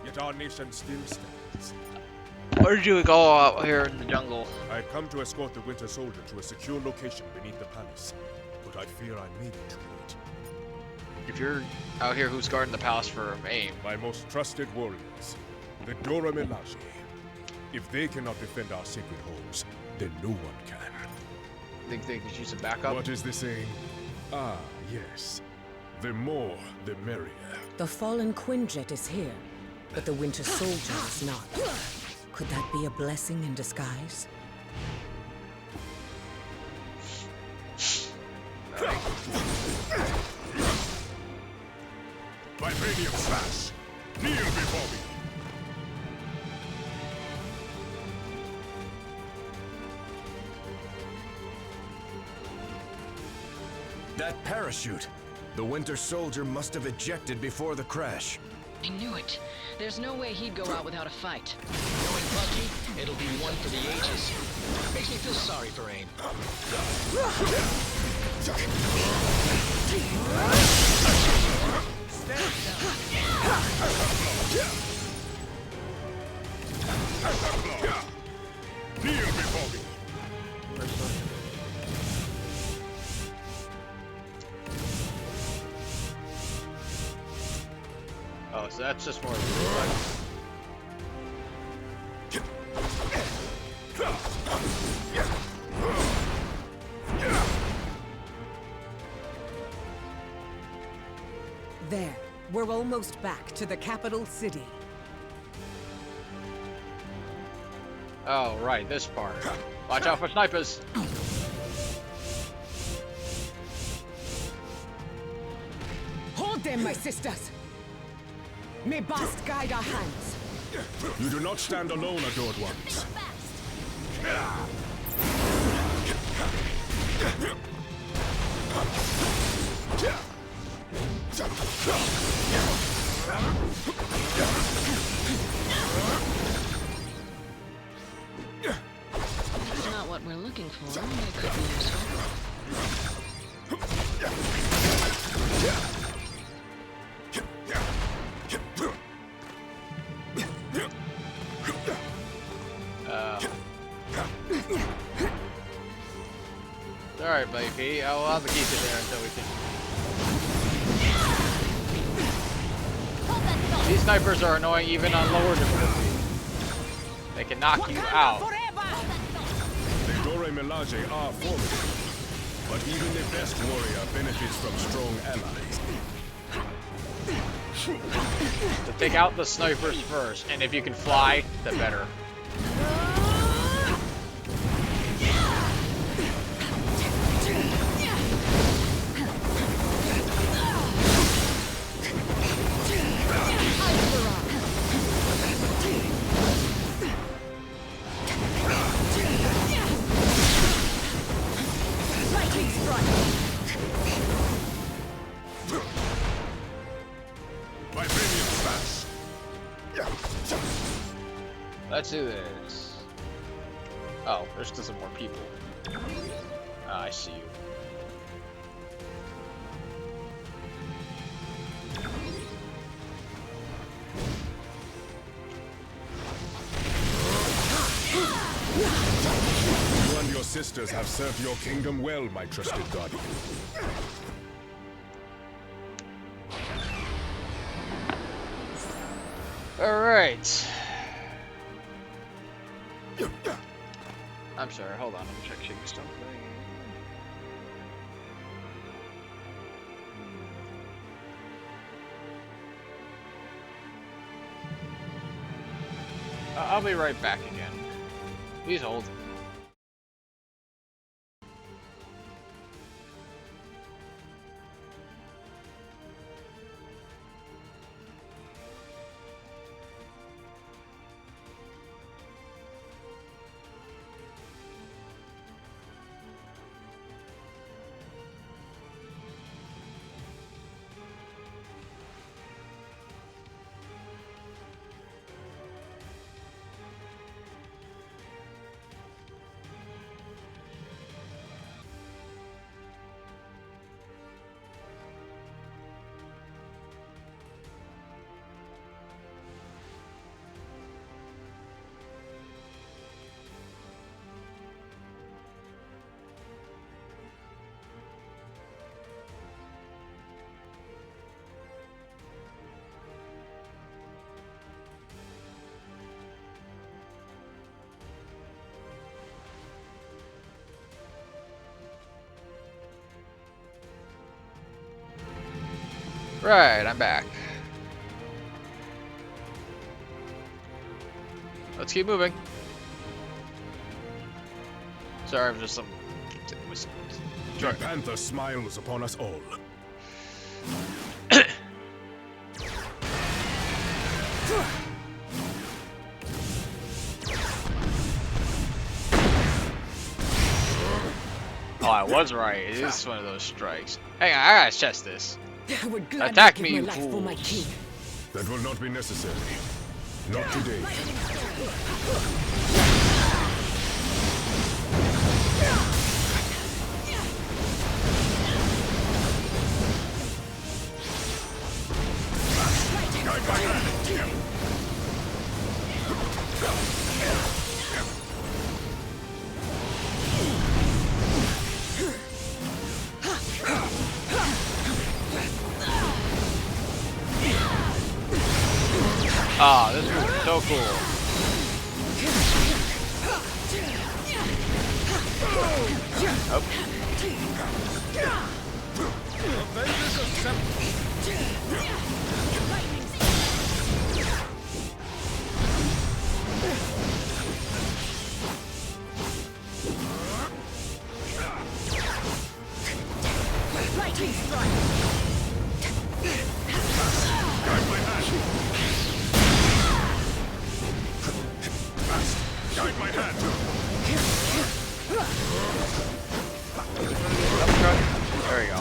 Speaker 3: yet our nation still stands.
Speaker 1: Where did you go out here in the jungle?
Speaker 3: I come to escort the Winter Soldier to a secure location beneath the palace, but I fear I made it too late.
Speaker 1: If you're out here, who's guarding the palace for AIM?
Speaker 3: My most trusted warriors, the Dora Milaje. If they cannot defend our sacred homes, then no one can.
Speaker 1: Think they could use a backup?
Speaker 3: What is the saying? Ah, yes. The more, the merrier.
Speaker 14: The fallen Quinjet is here, but the Winter Soldier is not. Could that be a blessing in disguise?
Speaker 3: Vibranium slash! Kneel before me!
Speaker 13: That parachute! The Winter Soldier must have ejected before the crash.
Speaker 9: I knew it. There's no way he'd go out without a fight. Knowing Bucky, it'll be one for the ages. Makes me feel sorry for AIM.
Speaker 3: Kneel before me.
Speaker 1: Oh, so that's just more.
Speaker 14: There. We're almost back to the capital city.
Speaker 1: Oh, right, this part. Watch out for snipers.
Speaker 14: Hold them, my sisters! May Bast guide our hands.
Speaker 3: You do not stand alone, adored ones.
Speaker 9: Not what we're looking for, but it could be useful.
Speaker 1: Alright, baby. I'll have to keep it there until we can. These snipers are annoying even on lower difficulty. They can knock you out.
Speaker 3: The Dore Milaje are formidable, but even the best warrior benefits from strong allies.
Speaker 1: So take out the snipers first, and if you can fly, the better. Let's do this. Oh, there's still some more people. Ah, I see you.
Speaker 3: You and your sisters have served your kingdom well, my trusted guardian.
Speaker 1: All right. I'm sorry, hold on, I'm checking something. I'll be right back again. Please hold. Right, I'm back. Let's keep moving. Sorry, I'm just some.
Speaker 3: The Panther smiles upon us all.
Speaker 1: Oh, I was right. It is one of those strikes. Hang on, I gotta test this.
Speaker 14: I would gladly
Speaker 1: Attack
Speaker 14: give
Speaker 1: me,
Speaker 14: my
Speaker 1: you
Speaker 14: life for my
Speaker 1: fools.
Speaker 14: king.
Speaker 3: That will not be necessary. Not today.
Speaker 1: Ah, this move is so cool.
Speaker 14: Lightning strike.
Speaker 3: Guide my hand.
Speaker 1: There we go.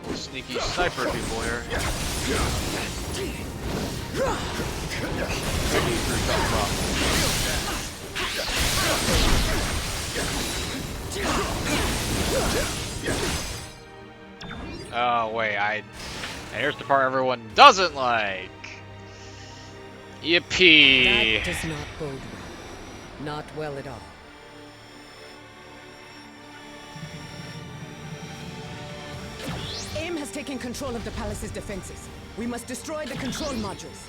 Speaker 1: Little sneaky sniper people here. Oh wait, and here's the part everyone doesn't like. Yippee!
Speaker 14: That does not bode well. Not well at all. AIM has taken control of the palace's defenses. We must destroy the control modules.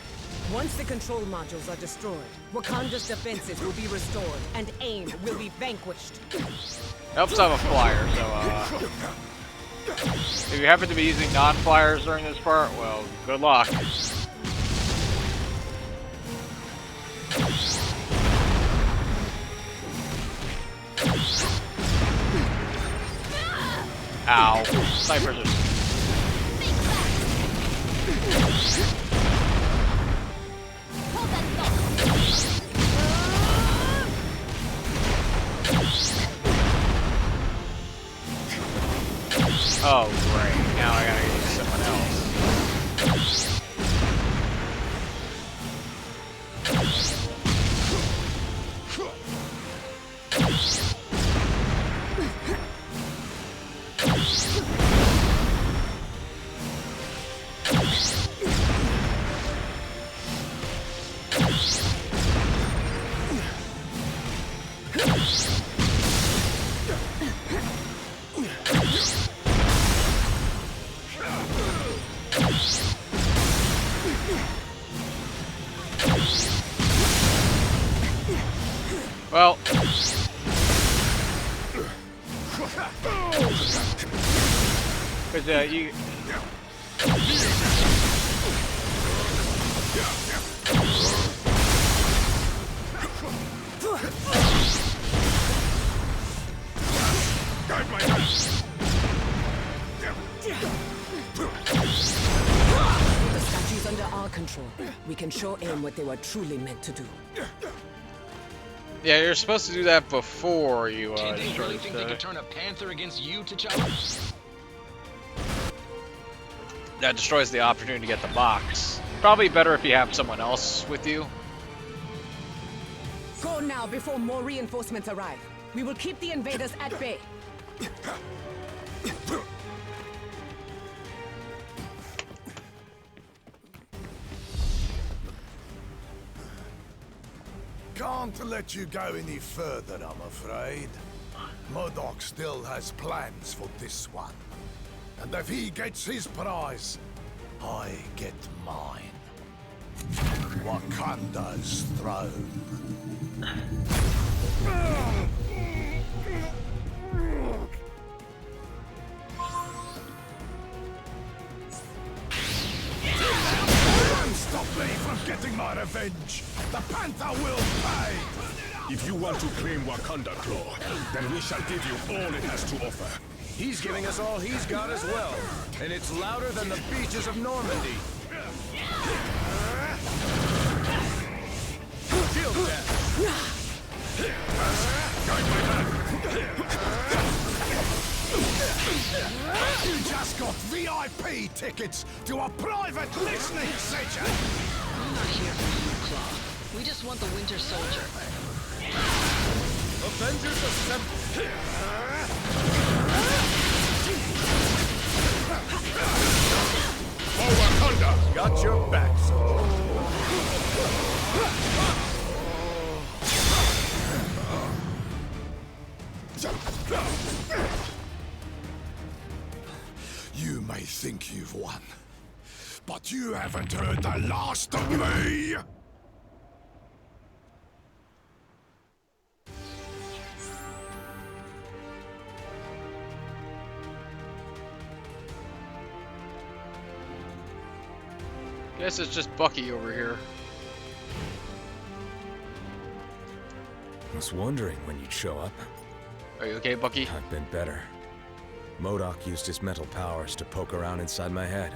Speaker 14: Once the control modules are destroyed, Wakanda's defenses will be restored, and AIM will be vanquished.
Speaker 1: Helps have a flyer, so if you happen to be using non-flyers during this part, well, good luck. Ow. Snipers are... Oh, great. Now I gotta use someone else. Well, because you.
Speaker 3: Guide my hand.
Speaker 14: With the statues under our control, we can show AIM what they were truly meant to do.
Speaker 1: Yeah, you're supposed to do that before you
Speaker 15: Did they
Speaker 1: destroy
Speaker 15: really
Speaker 1: the
Speaker 15: think they could turn a panther against you, T'Challa?
Speaker 1: That destroys the opportunity to get the box. Probably better if you have someone else with you.
Speaker 14: Go now before more reinforcements arrive. We will keep the invaders at bay.
Speaker 3: Can't let you go any further, I'm afraid. Modok still has plans for this one. And if he gets his prize, I get mine. Wakanda's throne. Don't stop me from getting my revenge. The Panther will pay.
Speaker 17: If you want to claim Wakanda Claw, then we shall give you all it has to offer.
Speaker 13: He's giving us all he's got as well. And it's louder than the beaches of Normandy.
Speaker 15: real death.
Speaker 3: You just got VIP tickets to a private listening session!
Speaker 9: I'm not here for you, Claw. We just want the Winter Soldier.
Speaker 15: Avengers assemble!
Speaker 17: For Wakanda!
Speaker 13: Got your back, soldier.
Speaker 3: You may think you've won, but you haven't heard the last of me!
Speaker 1: Guess it's just Bucky over here.
Speaker 13: Was wondering when you'd show up.
Speaker 1: Are you okay, Bucky?
Speaker 13: I've been better. MODOK used his mental powers to poke around inside my head.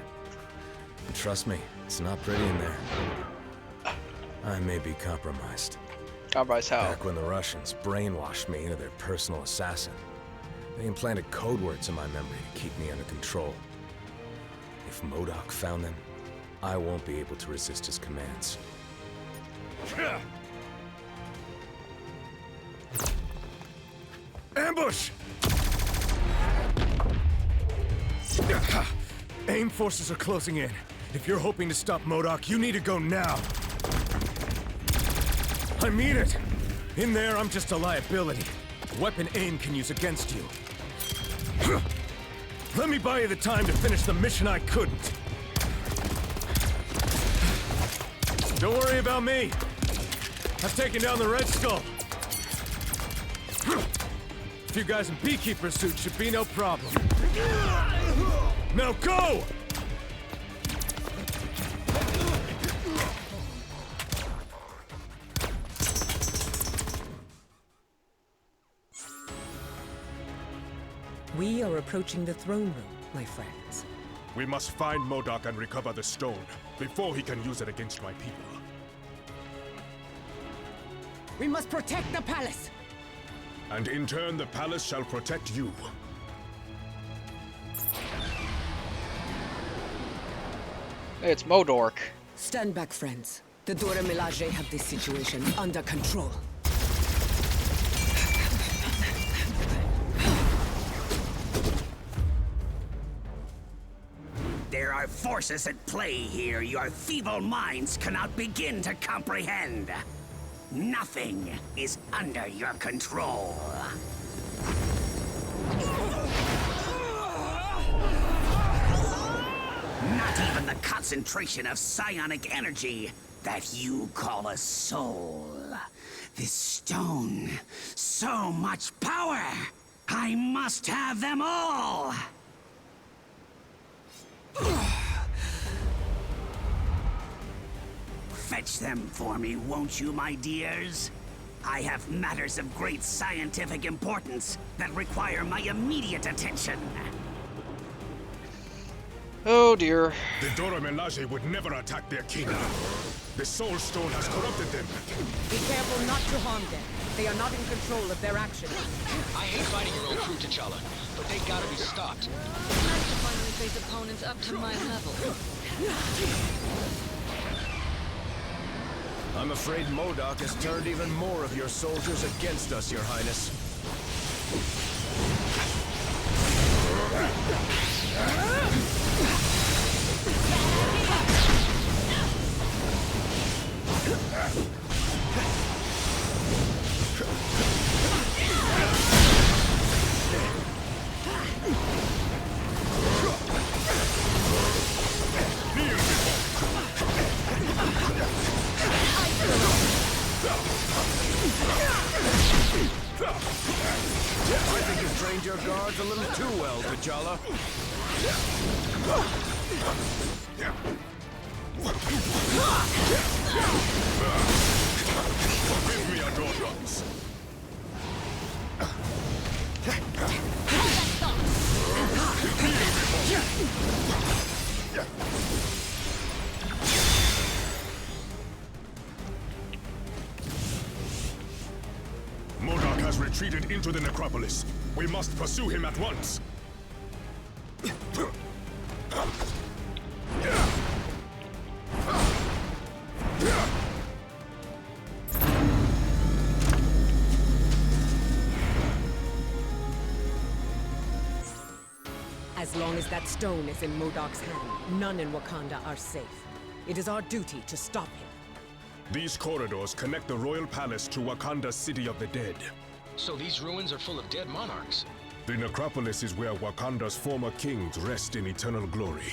Speaker 13: And trust me, it's not pretty in there. I may be compromised.
Speaker 12: Compromised how?
Speaker 13: Back when the Russians brainwashed me into their personal assassin, they implanted code words in my memory to keep me under control. If MODOK found them, I won't be able to resist his commands.
Speaker 4: Ambush! AIM forces are closing in. If you're hoping to stop MODOK, you need to go now. I mean it! In there, I'm just a liability. A weapon AIM can use against you. Let me buy you the time to finish the mission I couldn't. Don't worry about me. I've taken down the Red Skull. A few guys in beekeeper suits should be no problem. Now go!
Speaker 14: We are approaching the throne room, my friends.
Speaker 17: We must find MODOK and recover the stone before he can use it against my people.
Speaker 14: We must protect the palace!
Speaker 17: And in turn, the palace shall protect you.
Speaker 1: Hey, it's MODOK.
Speaker 14: Stand back, friends. The Dora Milaje have this situation under control.
Speaker 8: There are forces at play here your feeble minds cannot begin to comprehend. Nothing is under your control. Not even the concentration of psionic energy that you call a soul. This stone, so much power! I must have them all! Fetch them for me, won't you, my dears? I have matters of great scientific importance that require my immediate attention.
Speaker 1: Oh dear.
Speaker 17: The Dora Milaje would never attack their king. The Soul Stone has corrupted them.
Speaker 14: Be careful not to harm them. They are not in control of their actions.
Speaker 15: I hate fighting your own crew, T'Challa, but they gotta be stopped.
Speaker 9: Nice to finally face opponents up to my level.
Speaker 13: I'm afraid MODOK has turned even more of your soldiers against us, Your Highness. I think you've trained your guards a little too well, T'Challa.
Speaker 17: Give me a door guns. has retreated into the necropolis. We must pursue him at once.
Speaker 14: As long as that stone is in Modoc's hand, none in Wakanda are safe. It is our duty to stop him.
Speaker 17: These corridors connect the royal palace to Wakanda's city of the dead.
Speaker 15: So these ruins are full of dead monarchs?
Speaker 17: The necropolis is where Wakanda's former kings rest in eternal glory.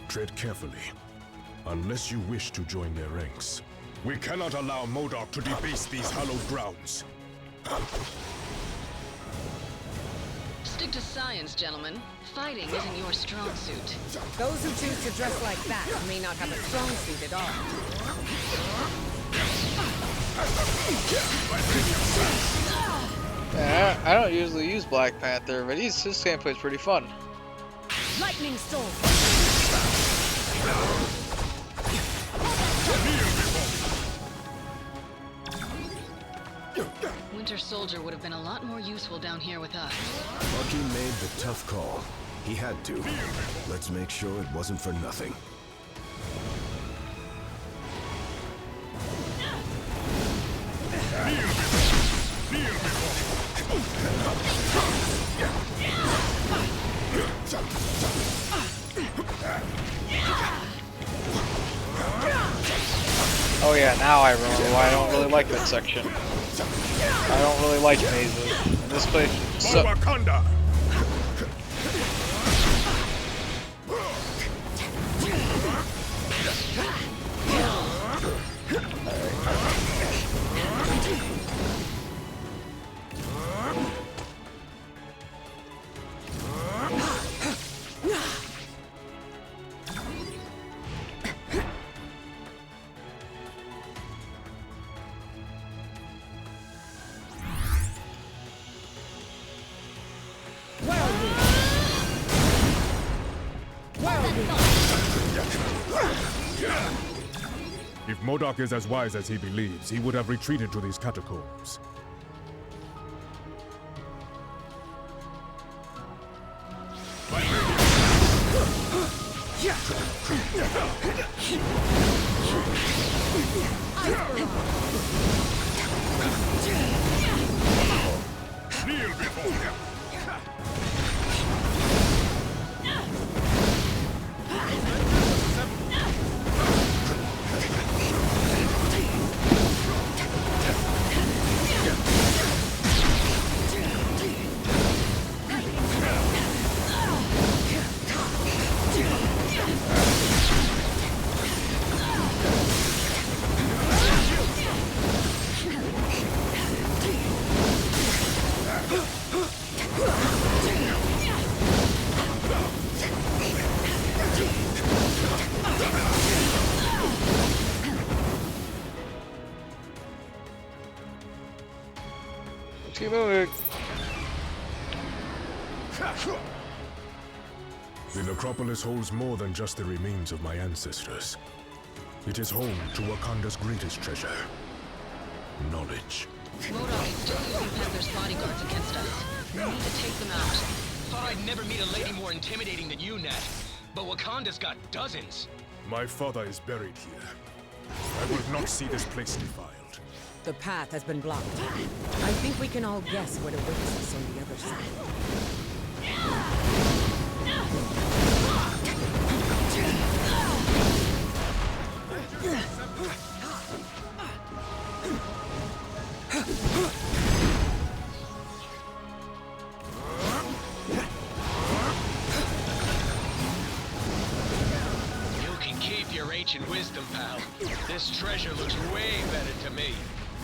Speaker 17: Tread carefully, unless you wish to join their ranks. We cannot allow MODOK to debase these hallowed grounds.
Speaker 9: Stick to science, gentlemen. Fighting isn't your strong suit.
Speaker 14: Those who choose to dress like that may not have a strong suit at all.
Speaker 12: Yeah, I don't usually use Black Panther, but his gameplay is pretty fun.
Speaker 5: Lightning storm.
Speaker 9: Winter Soldier would have been a lot more useful down here with us.
Speaker 13: Bucky made the tough call. He had to. Let's make sure it wasn't for nothing.
Speaker 12: Oh yeah, now I remember why I don't really like that section. I don't really like mazes. And this place is so...
Speaker 17: Wakanda! If MODOK is as wise as he believes, he would have retreated to these catacombs. Kneel before him.
Speaker 12: Keep moving.
Speaker 17: The necropolis holds more than just the remains of my ancestors. It is home to Wakanda's greatest treasure, knowledge.
Speaker 9: MODOK is still using Panther's bodyguards against us. We need to take them out.
Speaker 15: Thought I'd never meet a lady more intimidating than you, Nat. But Wakanda's got dozens.
Speaker 17: My father is buried here. I will not see this place defiled.
Speaker 14: The path has been blocked. I think we can all guess what awaits us on the other side.
Speaker 15: You can keep your ancient wisdom, pal. This treasure looks way better to me.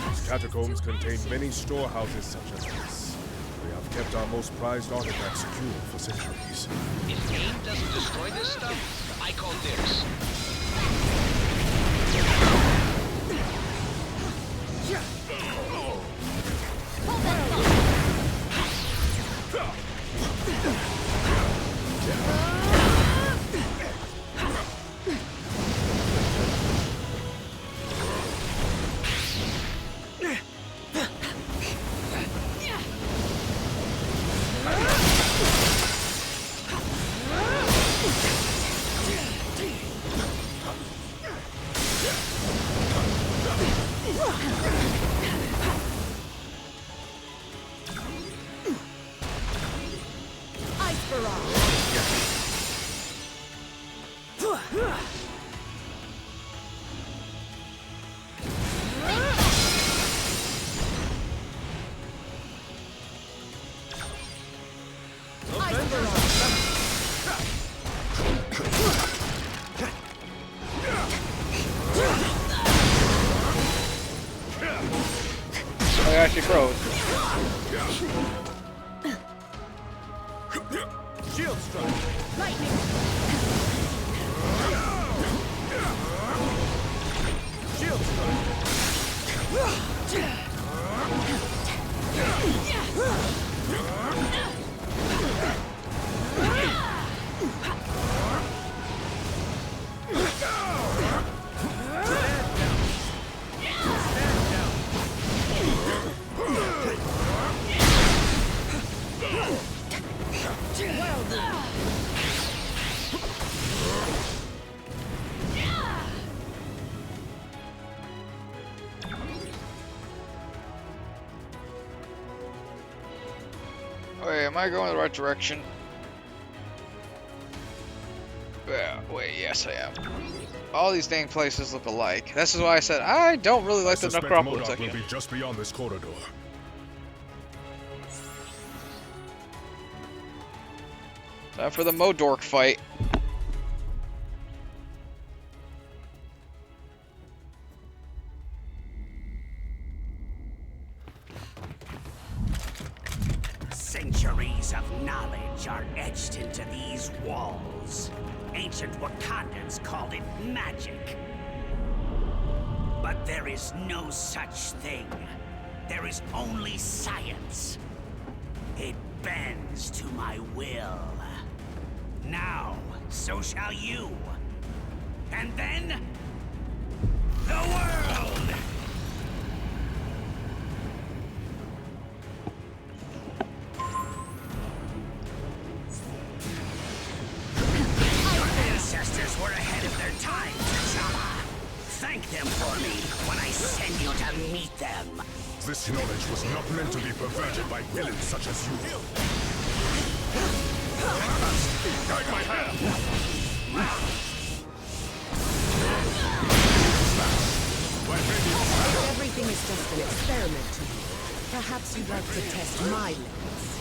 Speaker 17: These catacombs contain many storehouses such as this. We have kept our most prized artifacts secure for centuries.
Speaker 15: If AIM doesn't destroy this stuff, I call dibs.
Speaker 12: actually froze.
Speaker 3: Shield strike.
Speaker 10: Lightning.
Speaker 3: Shield strike.
Speaker 10: Well done.
Speaker 1: Wait, am I going in the right direction? Yeah, wait, yes I am. All these dang places look alike. This is why I said I don't really like the
Speaker 17: Suspect
Speaker 1: Necropolis
Speaker 17: MODOK will
Speaker 1: section.
Speaker 17: be just beyond this corridor.
Speaker 1: Time for the Modork fight.
Speaker 8: Centuries of knowledge are etched into these walls. Ancient Wakandans called it magic. But there is no such thing. There is only science. It bends to my will. Now, so shall you. And then, the world! Your ancestors were ahead of their time, T'Challa. Thank them for me when I send you to meet them.
Speaker 17: This knowledge was not meant to be perverted by villains such as you. Guide my hand!
Speaker 14: Everything is just an experiment to you. Perhaps you'd like to test my limits.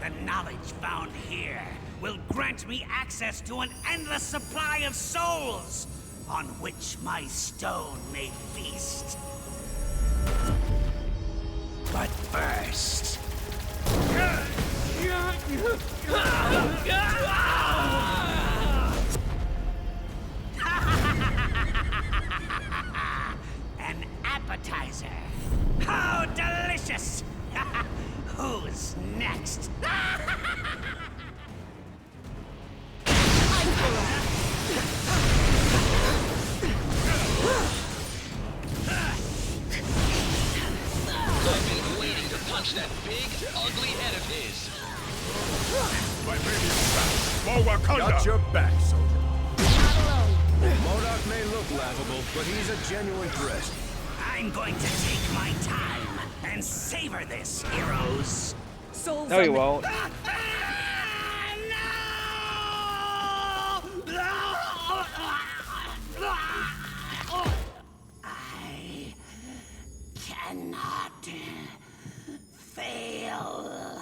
Speaker 8: The knowledge found here will grant me access to an endless supply of souls, on which my stone may feast. But first... An appetizer. How delicious! Who's next?
Speaker 15: I've been waiting to punch that big, ugly head of his.
Speaker 17: My baby is back. For Wakanda!
Speaker 4: Got your back, soldier.
Speaker 10: Not alone.
Speaker 4: MODOK may look laughable, but he's a genuine threat.
Speaker 8: I'm going to take my time and savor this, heroes.
Speaker 14: Souls
Speaker 12: No, you won't.
Speaker 8: I cannot fail.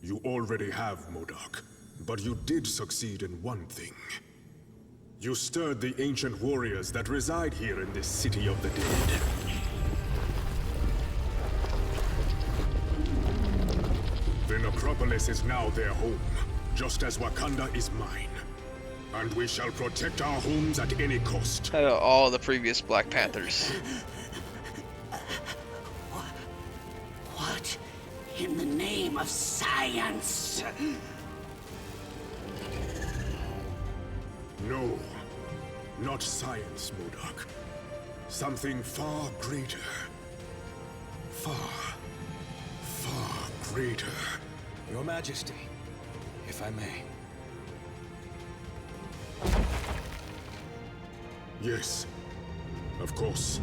Speaker 17: You already have, MODOK, but you did succeed in one thing. You stirred the ancient warriors that reside here in this city of the dead. The necropolis is now their home, just as Wakanda is mine. And we shall protect our homes at any cost.
Speaker 1: All the previous Black Panthers.
Speaker 8: What in the name of science?
Speaker 17: No, not science, MODOK. Something far greater. Far greater.
Speaker 7: Your Majesty, if I may.
Speaker 17: Yes, of course.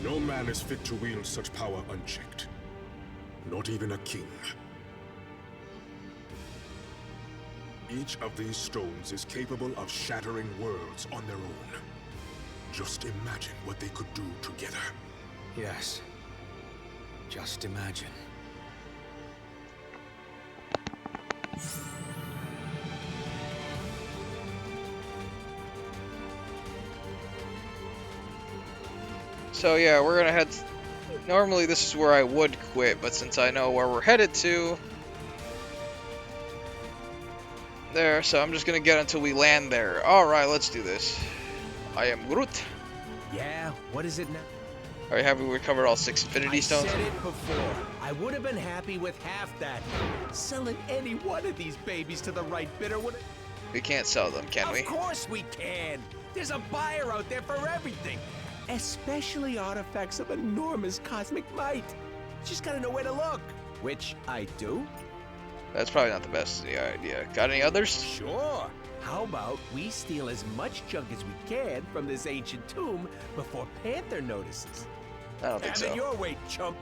Speaker 17: No man is fit to wield such power unchecked. Not even a king. Each of these stones is capable of shattering worlds on their own. Just imagine what they could do together.
Speaker 7: Yes. Just imagine.
Speaker 1: So yeah, we're gonna head. Normally this is where I would quit, but since I know where we're headed to, there. So I'm just gonna get until we land there. All right, let's do this. I am Groot.
Speaker 18: Yeah, what is it now?
Speaker 1: Are you happy we covered all 6 Infinity Stones?
Speaker 18: I said it before. I would have been happy with half that. Selling any one of these babies to the right bidder would.
Speaker 1: We can't sell them, can we?
Speaker 18: Of course we can. There's a buyer out there for everything, especially artifacts of enormous cosmic might. Just gotta know where to look, which I do.
Speaker 1: That's probably not the best idea. Got any others?
Speaker 18: Sure. How about we steal as much junk as we can from this ancient tomb before Panther notices?
Speaker 1: I don't think
Speaker 18: Have
Speaker 1: so.
Speaker 18: it your way, chump.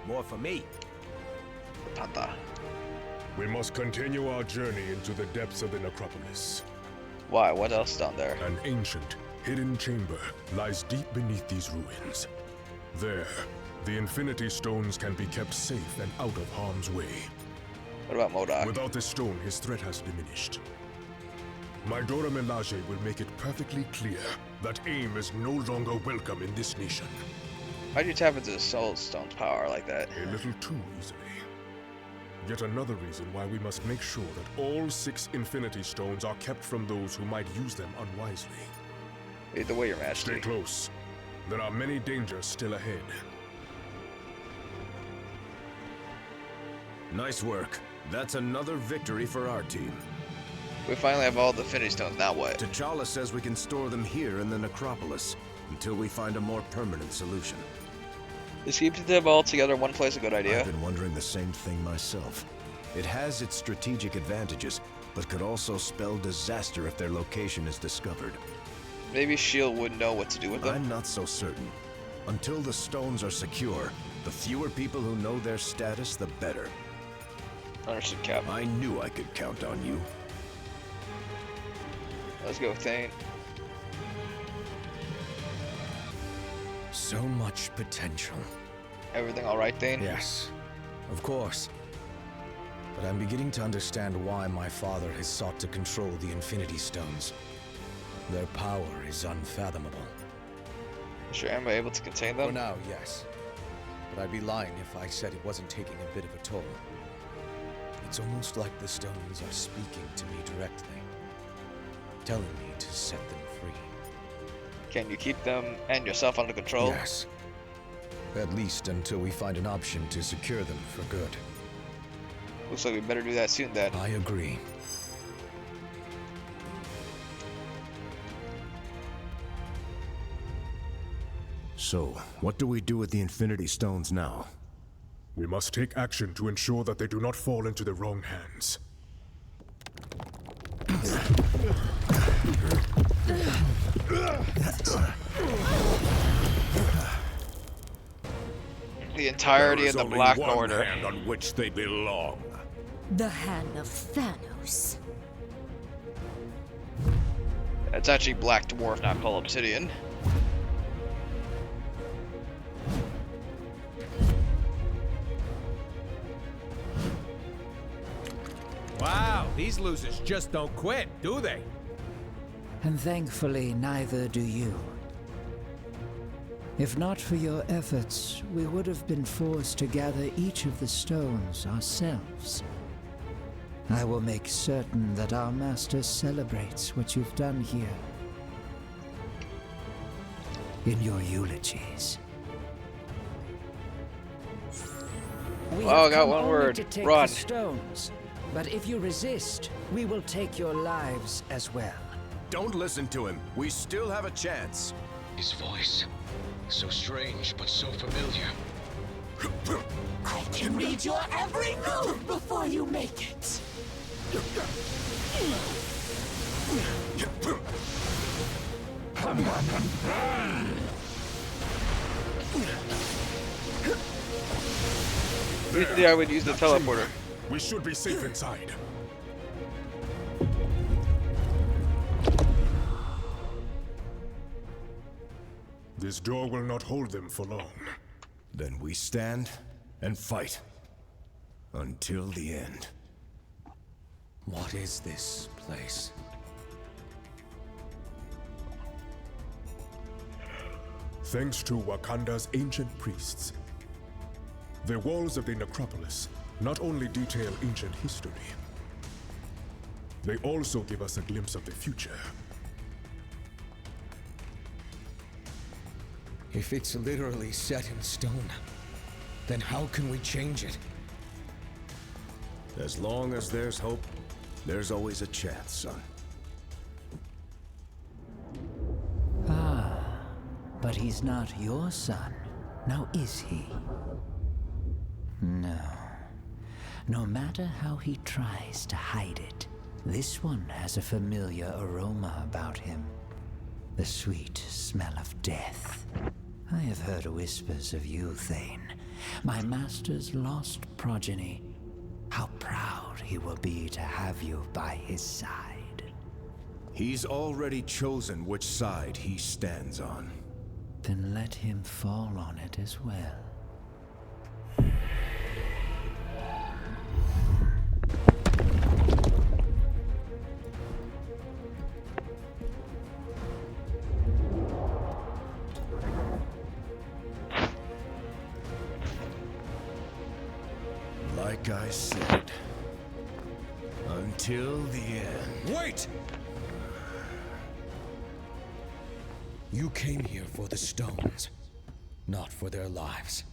Speaker 18: More for me.
Speaker 1: Panther.
Speaker 17: We must continue our journey into the depths of the necropolis.
Speaker 1: Why? What else down there?
Speaker 17: An ancient, hidden chamber lies deep beneath these ruins. There, the Infinity Stones can be kept safe and out of harm's way.
Speaker 1: What about MODOK?
Speaker 17: Without this stone, his threat has diminished. My Dora Milaje will make it perfectly clear that AIM is no longer welcome in this nation.
Speaker 1: Why'd you tap into the Soul Stone's power like that?
Speaker 17: A little too easily. Yet another reason why we must make sure that all 6 Infinity Stones are kept from those who might use them unwisely.
Speaker 1: Either way, Your Majesty.
Speaker 17: Stay close. There are many dangers still ahead.
Speaker 13: Nice work. That's another victory for our team.
Speaker 1: We finally have all the Infinity Stones, now what?
Speaker 13: T'Challa says we can store them here in the necropolis until we find a more permanent solution.
Speaker 1: Is keeping them all together in one place a good idea?
Speaker 13: I've been wondering the same thing myself. It has its strategic advantages, but could also spell disaster if their location is discovered.
Speaker 1: Maybe S.H.I.E.L.D. wouldn't know what to do with them?
Speaker 13: I'm not so certain. Until the stones are secure, the fewer people who know their status, the better.
Speaker 1: Understood, Cap.
Speaker 13: I knew I could count on you.
Speaker 1: Let's go, Thane.
Speaker 7: So much potential.
Speaker 1: Everything alright, Thane?
Speaker 7: Yes, of course. But I'm beginning to understand why my father has sought to control the Infinity Stones. Their power is unfathomable.
Speaker 1: Sure, am I able to contain them?
Speaker 7: For now, yes. But I'd be lying if I said it wasn't taking a bit of a toll. It's almost like the stones are speaking to me directly, telling me to set them free.
Speaker 1: Can you keep them and yourself under control?
Speaker 7: Yes. At least until we find an option to secure them for good.
Speaker 1: Looks like we better do that soon then.
Speaker 7: I agree.
Speaker 13: So, what do we do with the Infinity Stones now?
Speaker 17: We must take action to ensure that they do not fall into the wrong hands.
Speaker 1: The entirety of the Black Order.
Speaker 17: Hand on which they belong.
Speaker 10: The hand of Thanos.
Speaker 1: It's actually Black Dwarf, not called Obsidian.
Speaker 18: Wow, these losers just don't quit, do they?
Speaker 16: And thankfully, neither do you. If not for your efforts, we would have been forced to gather each of the stones ourselves. I will make certain that our master celebrates what you've done here. In your eulogies. We
Speaker 1: Oh, I
Speaker 16: have
Speaker 1: got
Speaker 16: come
Speaker 1: one
Speaker 16: only
Speaker 1: word.
Speaker 16: to take
Speaker 1: Run.
Speaker 16: the stones. But if you resist, we will take your lives as well.
Speaker 13: Don't listen to him. We still have a chance.
Speaker 15: His voice. So strange, but so familiar.
Speaker 19: I can read your every move before you make it.
Speaker 1: Usually I would use the teleporter.
Speaker 17: We should be safe inside. This door will not hold them for long.
Speaker 13: Then we stand and fight. Until the end.
Speaker 7: What is this place?
Speaker 17: Thanks to Wakanda's ancient priests. The walls of the necropolis not only detail ancient history, they also give us a glimpse of the future.
Speaker 7: If it's literally set in stone, then how can we change it?
Speaker 13: As long as there's hope, there's always a chance, son.
Speaker 16: Ah, but he's not your son, now is he? No. No matter how he tries to hide it, this one has a familiar aroma about him. The sweet smell of death. I have heard whispers of you, Thane, my master's lost progeny. How proud he will be to have you by his side.
Speaker 13: He's already chosen which side he stands on.
Speaker 16: Then let him fall on it as well.
Speaker 13: Like I said, until the end.
Speaker 7: Wait! You came here for the stones, not for their lives.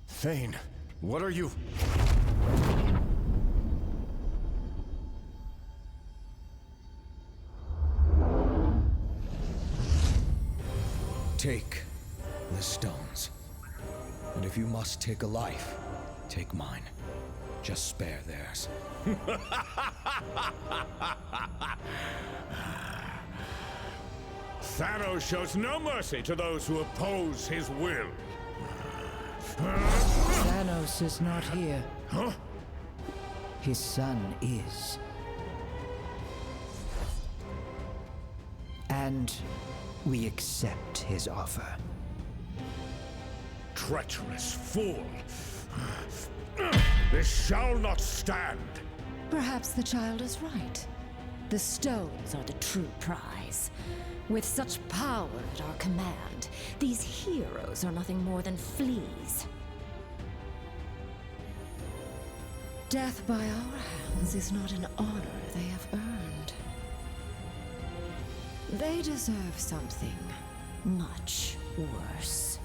Speaker 13: Thane, what are you?
Speaker 7: Take the stones. And if you must take a life, take mine. Just spare theirs.
Speaker 17: Thanos shows no mercy to those who oppose his will.
Speaker 16: Thanos is not here.
Speaker 17: Huh?
Speaker 16: His son is. And we accept his offer.
Speaker 17: Treacherous fool! This shall not stand!
Speaker 5: Perhaps the child is right. The stones are the true prize. With such power at our command, these heroes are nothing more than fleas. Death by our hands is not an honor they have earned. They deserve something much worse.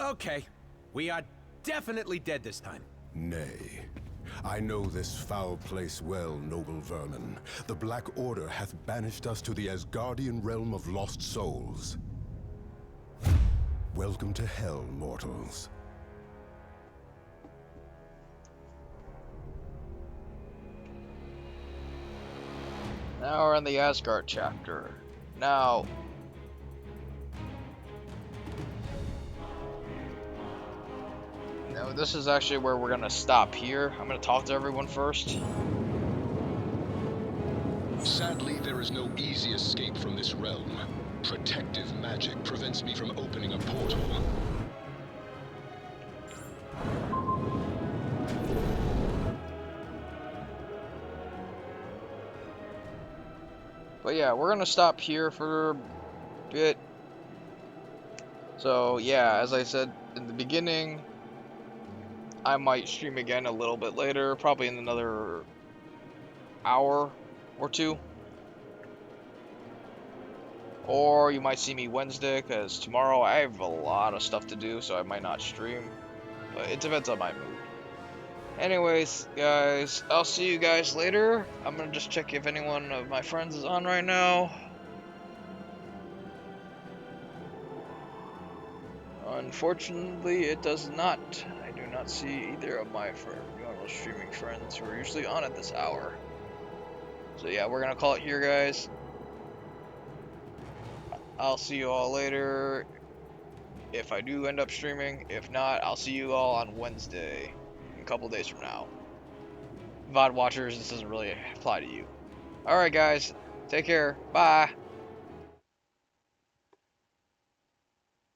Speaker 18: Okay, we are definitely dead this time.
Speaker 2: Nay. I know this foul place well, noble vermin. The Black Order hath banished us to the Asgardian realm of lost souls. Welcome to hell, mortals.
Speaker 1: Now we're in the Asgard chapter. Now, this is actually where we're gonna stop here. I'm gonna talk to everyone first.
Speaker 20: Sadly, there is no easy escape from this realm. Protective magic prevents me from opening a portal.
Speaker 1: But yeah, we're gonna stop here for a bit. So yeah, as I said in the beginning, I might stream again a little bit later, probably in another hour or two. Or you might see me Wednesday, because tomorrow I have a lot of stuff to do, so I might not stream. But it depends on my mood. Anyways, guys, I'll see you guys later. I'm gonna just check if anyone of my friends is on right now. Unfortunately, it does not. I do not see either of my normal streaming friends who are usually on at this hour. So yeah, we're gonna call it here, guys. I'll see you all later if I do end up streaming. If not, I'll see you all on Wednesday, a couple days from now. VOD watchers, this doesn't really apply to you. Alright guys, take care. Bye.